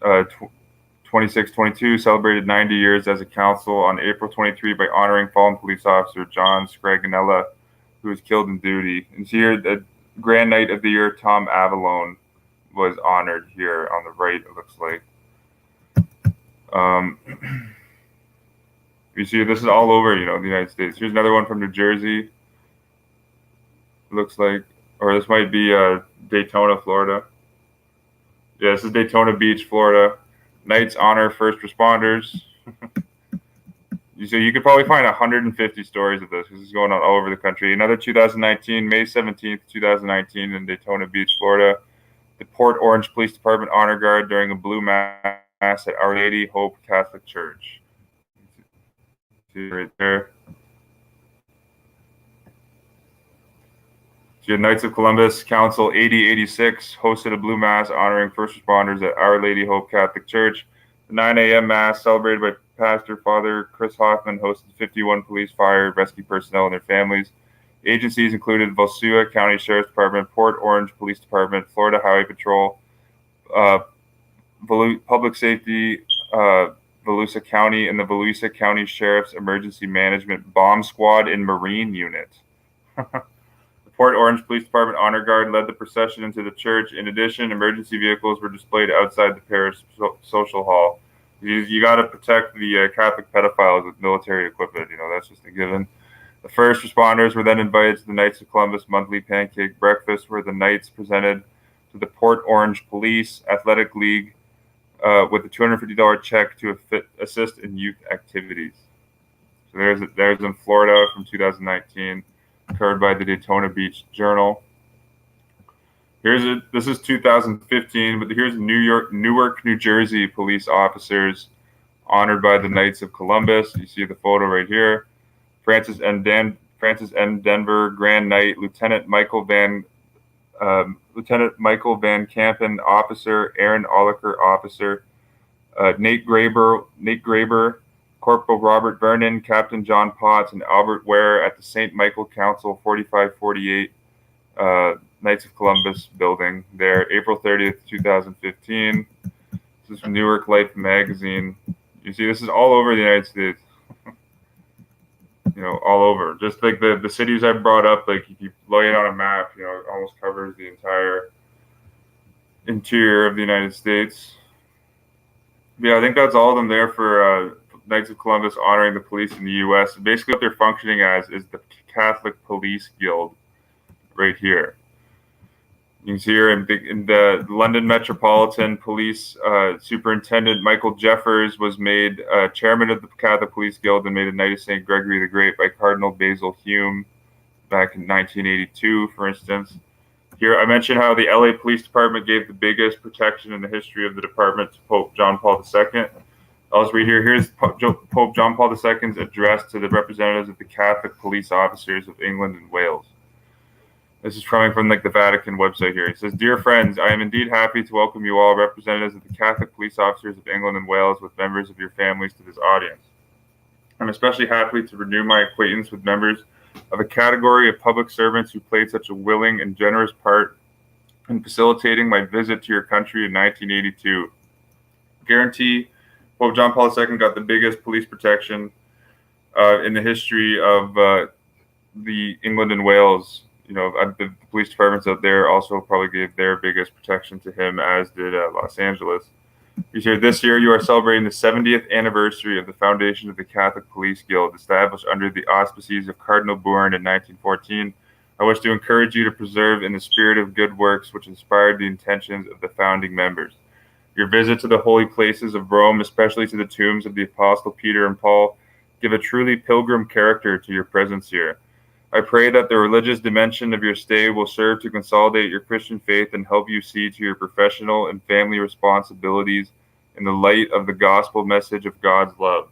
2622 celebrated 90 years as a council on April 23 by honoring fallen police officer John Scraganella, who was killed in duty. And here, the Grand Knight of the Year, Tom Avalone, was honored here on the right, it looks like. Um, you see, this is all over, the United States. Here's another one from New Jersey. Looks like, or this might be Daytona, Florida. Yeah, this is Daytona Beach, Florida. Knights honor first responders. You could probably find 150 stories of this. This is going on all over the country. Another 2019, May 17th, 2019, in Daytona Beach, Florida. The Port Orange Police Department Honor Guard during a blue mass at Our Lady Hope Catholic Church. See right there. So Knights of Columbus Council 8086 hosted a blue mass honoring first responders at Our Lady Hope Catholic Church. The 9 a.m. mass, celebrated by Pastor Father Chris Hoffman, hosted 51 police, fire, rescue personnel, and their families. Agencies included Valsua County Sheriff's Department, Port Orange Police Department, Florida Highway Patrol, Public Safety, Volusia County, and the Volusia County Sheriff's Emergency Management Bomb Squad and Marine Unit. The Port Orange Police Department Honor Guard led the procession into the church. In addition, emergency vehicles were displayed outside the parish social hall. You got to protect the Catholic pedophiles with military equipment. That's just a given. The first responders were then invited to the Knights of Columbus monthly pancake breakfast, where the Knights presented to the Port Orange Police Athletic League with a $250 check to assist in youth activities. So there's in Florida from 2019, covered by the Daytona Beach Journal. This is 2015, but here's Newark, New Jersey police officers honored by the Knights of Columbus. You see the photo right here. Francis M. Denver, Grand Knight, Lieutenant Michael Van Campen, officer, Aaron Olliker, officer, Nate Graber, Corporal Robert Vernon, Captain John Potts, and Albert Ware at the St. Michael Council 4548 Knights of Columbus building there, April 30th, 2015. This is from Newark Life magazine. You see, this is all over the United States. All over. Just like the cities I brought up, like if you lay it on a map, it almost covers the entire interior of the United States. Yeah, I think that's all of them there for Knights of Columbus honoring the police in the U.S. Basically, what they're functioning as is the Catholic Police Guild right here. You can see here in the London Metropolitan Police Superintendent Michael Jeffers was made chairman of the Catholic Police Guild and made a Knight of St. Gregory the Great by Cardinal Basil Hume back in 1982, for instance. Here, I mentioned how the LA Police Department gave the biggest protection in the history of the department to Pope John Paul II. I'll just read here. Here's Pope John Paul II's address to the representatives of the Catholic police officers of England and Wales. This is coming from the Vatican website here. It says, "Dear friends, I am indeed happy to welcome you all, representatives of the Catholic police officers of England and Wales, with members of your families, to this audience. I'm especially happy to renew my acquaintance with members of a category of public servants who played such a willing and generous part in facilitating my visit to your country in 1982. Guarantee Pope John Paul II got the biggest police protection in the history of the England and Wales. The police departments out there also probably gave their biggest protection to him, as did Los Angeles. He's here. This year, you are celebrating the 70th anniversary of the foundation of the Catholic Police Guild, established under the auspices of Cardinal Bourne in 1914. I wish to encourage you to preserve in the spirit of good works which inspired the intentions of the founding members. Your visit to the holy places of Rome, especially to the tombs of the Apostle Peter and Paul, give a truly pilgrim character to your presence here. I pray that the religious dimension of your stay will serve to consolidate your Christian faith and help you see to your professional and family responsibilities in the light of the gospel message of God's love.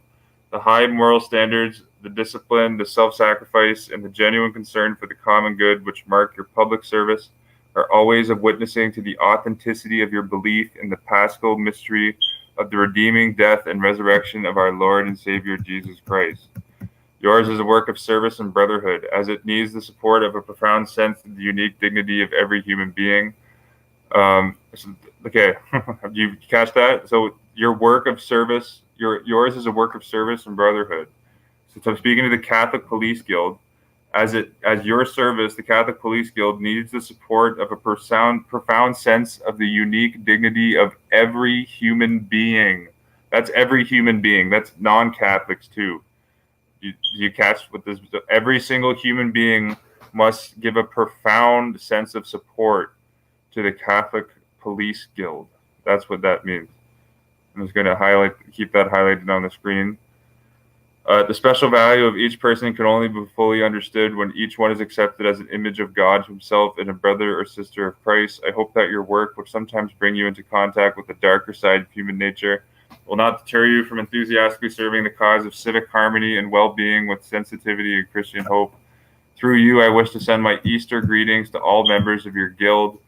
The high moral standards, the discipline, the self-sacrifice, and the genuine concern for the common good which mark your public service are always of witnessing to the authenticity of your belief in the paschal mystery of the redeeming death and resurrection of our Lord and Savior Jesus Christ. Yours is a work of service and brotherhood, as it needs the support of a profound sense of the unique dignity of every human being." Okay, have you catch that? So your work of service, yours is a work of service and brotherhood. So I'm speaking to the Catholic Police Guild. As your service, the Catholic Police Guild needs the support of a profound sense of the unique dignity of every human being. That's every human being. That's non-Catholics too. You catch what this? Every single human being must give a profound sense of support to the Catholic Police Guild. That's what that means. I'm just going to keep that highlighted on the screen. The special value of each person can only be fully understood when each one is accepted as an image of God himself and a brother or sister of Christ. I hope that your work, which sometimes bring you into contact with the darker side of human nature, will not deter you from enthusiastically serving the cause of civic harmony and well-being with sensitivity and Christian hope. Through you, I wish to send my Easter greetings to all members of your guild,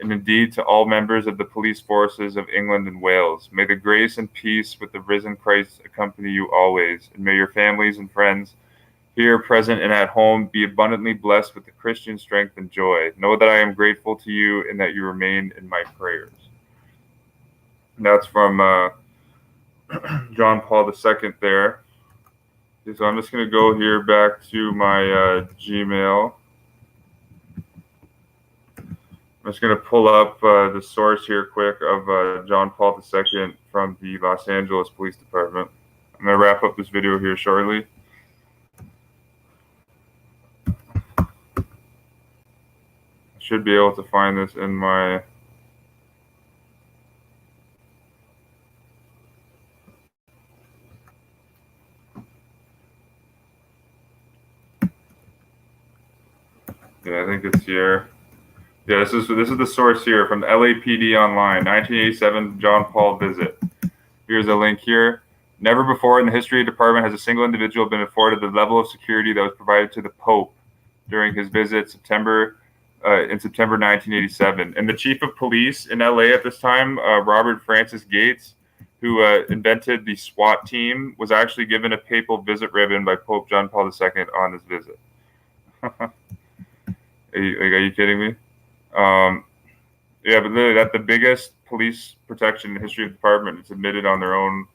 and indeed to all members of the police forces of England and Wales. May the grace and peace with the risen Christ accompany you always, and may your families and friends here present and at home be abundantly blessed with the Christian strength and joy. Know that I am grateful to you and that you remain in my prayers. And that's from John Paul II there. So I'm just going to go here back to my Gmail. I'm just going to pull up the source here quick of John Paul II from the Los Angeles Police Department. I'm going to wrap up this video here shortly. I should be able to find this in my... Yeah, I think it's here. Yeah, this is the source here from the LAPD Online, 1987 John Paul visit. Here's a link here. Never before in the history of the department has a single individual been afforded the level of security that was provided to the Pope during his visit in September 1987. And the chief of police in LA at this time, Robert Francis Gates, who invented the SWAT team, was actually given a papal visit ribbon by Pope John Paul II on this visit. Are you kidding me? Yeah, but literally, that's the biggest police protection in the history of the department. It's admitted on their own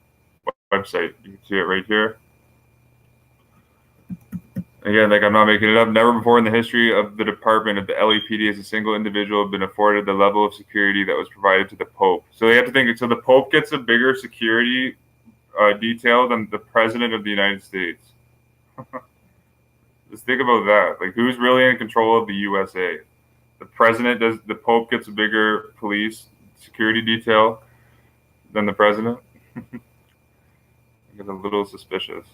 website. You can see it right here. Again, I'm not making it up. Never before in the history of the department of the LAPD has a single individual been afforded the level of security that was provided to the Pope. So you have to think. So the Pope gets a bigger security detail than the President of the United States. Just think about that. Who's really in control of the USA? The president does. The Pope gets a bigger police security detail than the president. I get a little suspicious.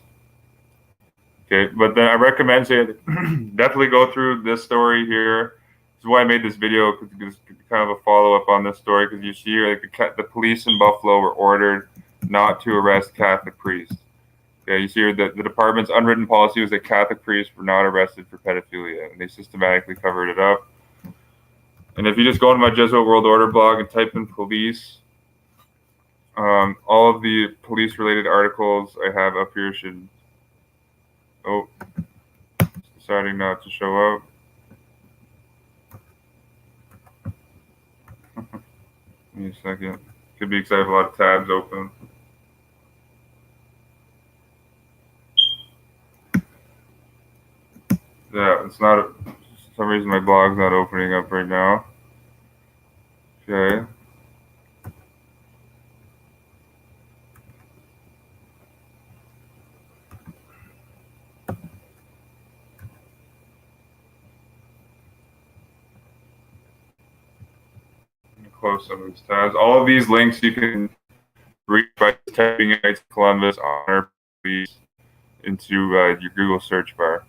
Okay, but then I recommend definitely go through this story here. This is why I made this video, because it's kind of a follow-up on this story. Because you see here, the police in Buffalo were ordered not to arrest Catholic priests. Okay, you see here that the department's unwritten policy was that Catholic priests were not arrested for pedophilia, and they systematically covered it up. And if you just go into my Jesuit World Order blog and type in police, all of the police-related articles I have up here should... Oh, it's deciding not to show up. Give me a second. Could be because I have a lot of tabs open. Yeah, it's not... For some reason my blog's not opening up right now. Okay. Close some of these tabs. All of these links you can reach by typing Knights of Columbus Honor Police into your Google search bar.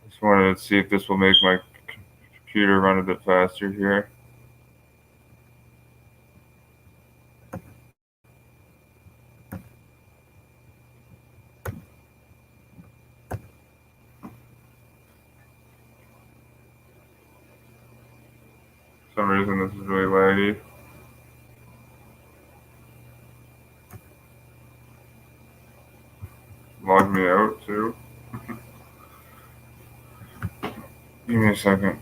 Just wanted to see if this will make my computer run a bit faster here. For some reason this is really laggy. Log me out too. Give me a second.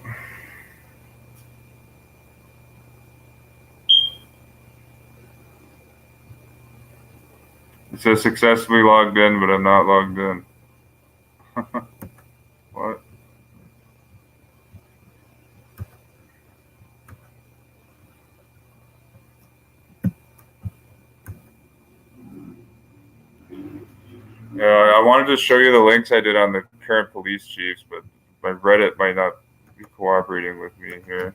It says successfully logged in, but I'm not logged in. What? I wanted to show you the links I did on the current police chiefs, but my Reddit might not be cooperating with me here.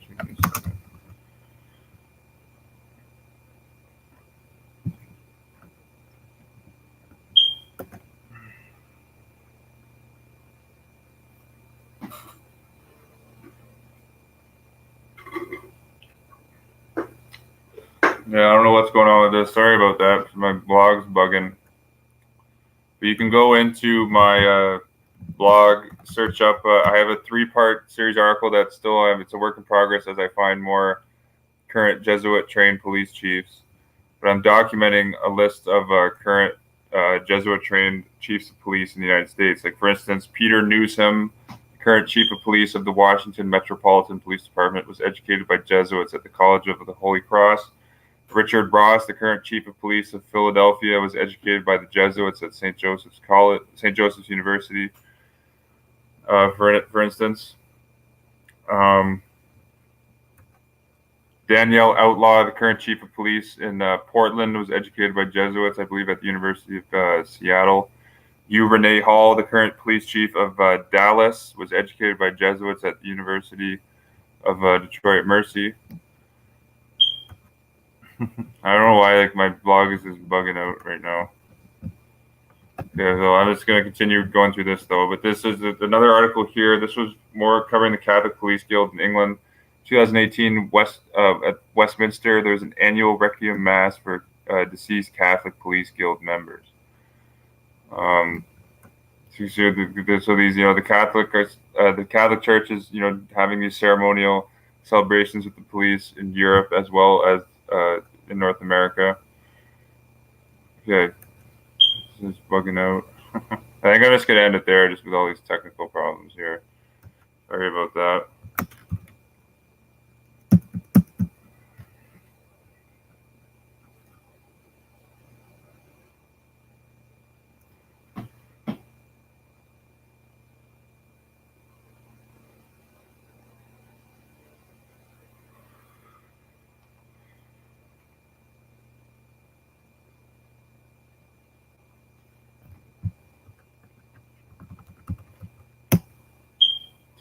Yeah, I don't know what's going on with this. Sorry about that. My blog's bugging. But you can go into my blog, search up. I have a 3-part series article that's still it's a work in progress as I find more current Jesuit trained police chiefs. But I'm documenting a list of current Jesuit trained chiefs of police in the United States. Like, for instance, Peter Newsom, the current chief of police of the Washington Metropolitan Police Department, was educated by Jesuits at the College of the Holy Cross. Richard Ross, the current chief of police of Philadelphia, was educated by the Jesuits at St. Joseph's College, St. Joseph's University. For instance, Danielle Outlaw, the current chief of police in Portland, was educated by Jesuits, I believe, at the University of Seattle. Renee Hall, the current police chief of Dallas, was educated by Jesuits at the University of Detroit Mercy. I don't know why my blog is just bugging out right now. Yeah, so I'm just going to continue going through this though. But this is another article here. This was more covering the Catholic Police Guild in England. 2018 at Westminster, there was an annual requiem mass for deceased Catholic Police Guild members. So these, the Catholic Church is, having these ceremonial celebrations with the police in Europe as well as in North America. Okay, this is bugging out. I think I'm just gonna end it there, just with all these technical problems here. Sorry about that.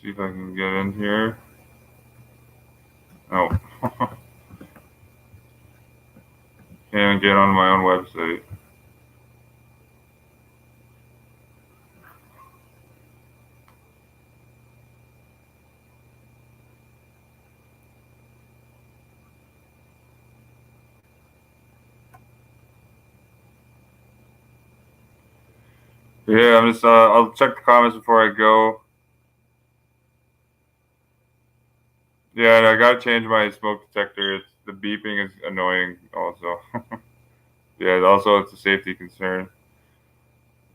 See if I can get in here. Oh. Can't get on my own website. Yeah, I'm just I'll check the comments before I go. Yeah, and I gotta change my smoke detector. The beeping is annoying also. Yeah, also it's a safety concern.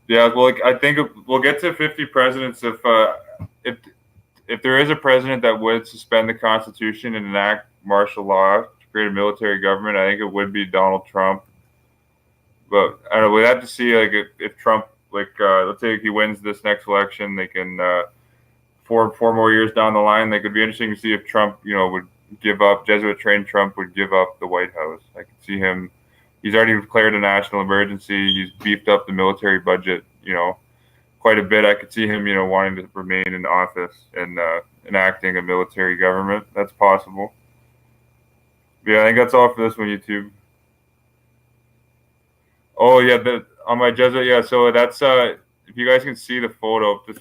Yeah, well, I think we'll get to 50 presidents if there is a president that would suspend the Constitution and enact martial law to create a military government. I think it would be Donald Trump. But I don't know. We'd have to see if Trump let's say he wins this next election, they can 4 more years down the line. They could be interesting to see if Trump would give up. Jesuit trained Trump would give up the White House. I could see him. He's already declared a national emergency. He's beefed up the military budget, quite a bit. I could see him, wanting to remain in office and enacting a military government. That's possible. Yeah, I think that's all for this one, YouTube. Oh yeah, on my Jesuit. Yeah, so that's if you guys can see the photo, just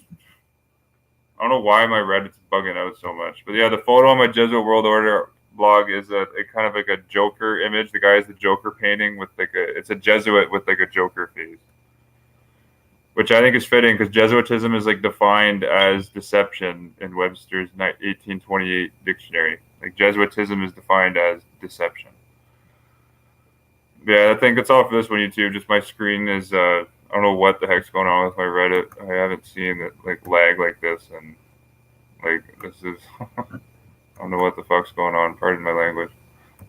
I don't know why my Reddit's bugging out so much, but yeah, the photo on my Jesuit World Order blog is a kind of like a Joker image. The guy is the Joker painting with it's a Jesuit with a Joker face, which I think is fitting because Jesuitism is defined as deception in Webster's 1828 dictionary. Jesuitism is defined as deception. Yeah, I think that's all for this one, YouTube. Just my screen is I don't know what the heck's going on with my Reddit. I haven't seen it lag like this, and this is I don't know what the fuck's going on. Pardon my language.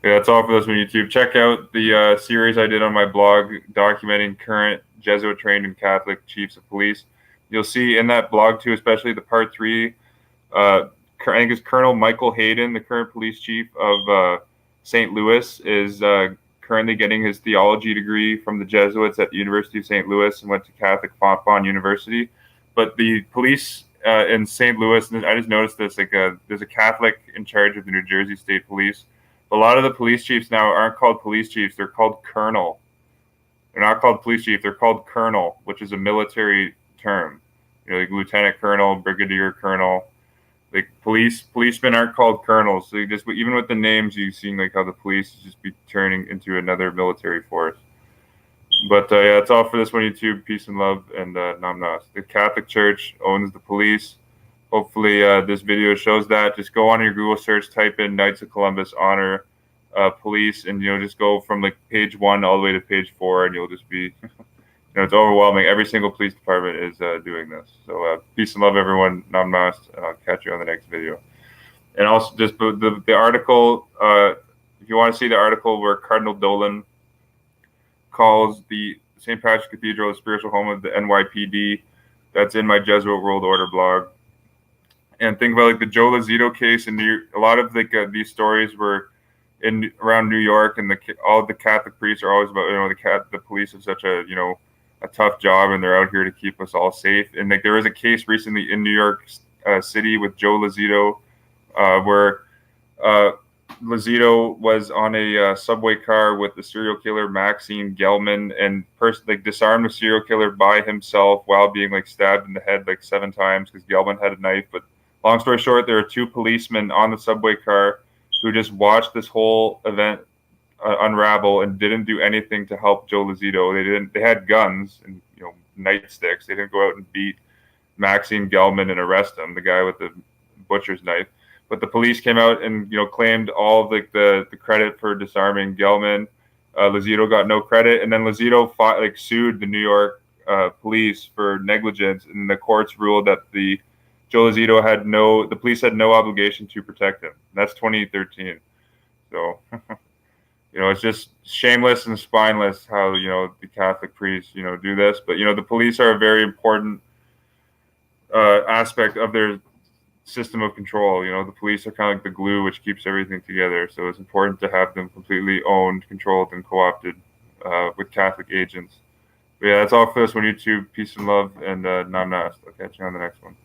Yeah, that's all for this one, YouTube. Check out the series I did on my blog documenting current Jesuit trained and Catholic chiefs of police. You'll see in that blog too, especially the part 3. I think it's Colonel Michael Hayden, the current police chief of St. Louis, is currently getting his theology degree from the Jesuits at the University of St. Louis and went to Catholic Fontbonne University. But the police in St. Louis, and I just noticed this, there's a Catholic in charge of the New Jersey State Police. A lot of the police chiefs now aren't called police chiefs; they're called colonel. They're not called police chief; they're called colonel, which is a military term. Like lieutenant colonel, brigadier colonel. Like policemen aren't called colonels. So even with the names, you've seen like how the police just be turning into another military force. But yeah, that's all for this one, YouTube. Peace and love, and Namnas. The Catholic Church owns the police. Hopefully, this video shows that. Just go on your Google search, type in Knights of Columbus honor police, and just go from like page 1 all the way to page 4, and you'll just be, it's overwhelming. Every single police department is doing this. So peace and love, everyone. Namnas, and I'll catch you on the next video. And also, just the article. If you want to see the article where Cardinal Dolan calls the St. Patrick's Cathedral the spiritual home of the NYPD, that's in my Jesuit World Order blog. And think about like the Joe Lazito case, and a lot of these stories were around New York, and all the Catholic priests are always about the police have such a a tough job, and they're out here to keep us all safe. And like there was a case recently in New York City with Joe Lazito, where Lazito was on a subway car with the serial killer Maxime Gelman, and disarmed the serial killer by himself while being stabbed in the head 7 times because Gelman had a knife. But long story short, there are 2 policemen on the subway car who just watched this whole event unravel and didn't do anything to help Joe Lazito. They had guns and nightsticks. They didn't go out and beat Maxime Gelman and arrest him, the guy with the butcher's knife. But the police came out and claimed all of the credit for disarming Gelman. Lazito got no credit, and then Lazito sued the New York police for negligence, and the courts ruled that Joe Lazito the police had no obligation to protect him. That's 2013. So it's just shameless and spineless how the Catholic priests do this. But the police are a very important aspect of their system of control. The police are kind of like the glue which keeps everything together. So it's important to have them completely owned, controlled, and co-opted with Catholic agents. But yeah, that's all for this one, YouTube. Peace and love, and Namnas. I'll catch you on the next one.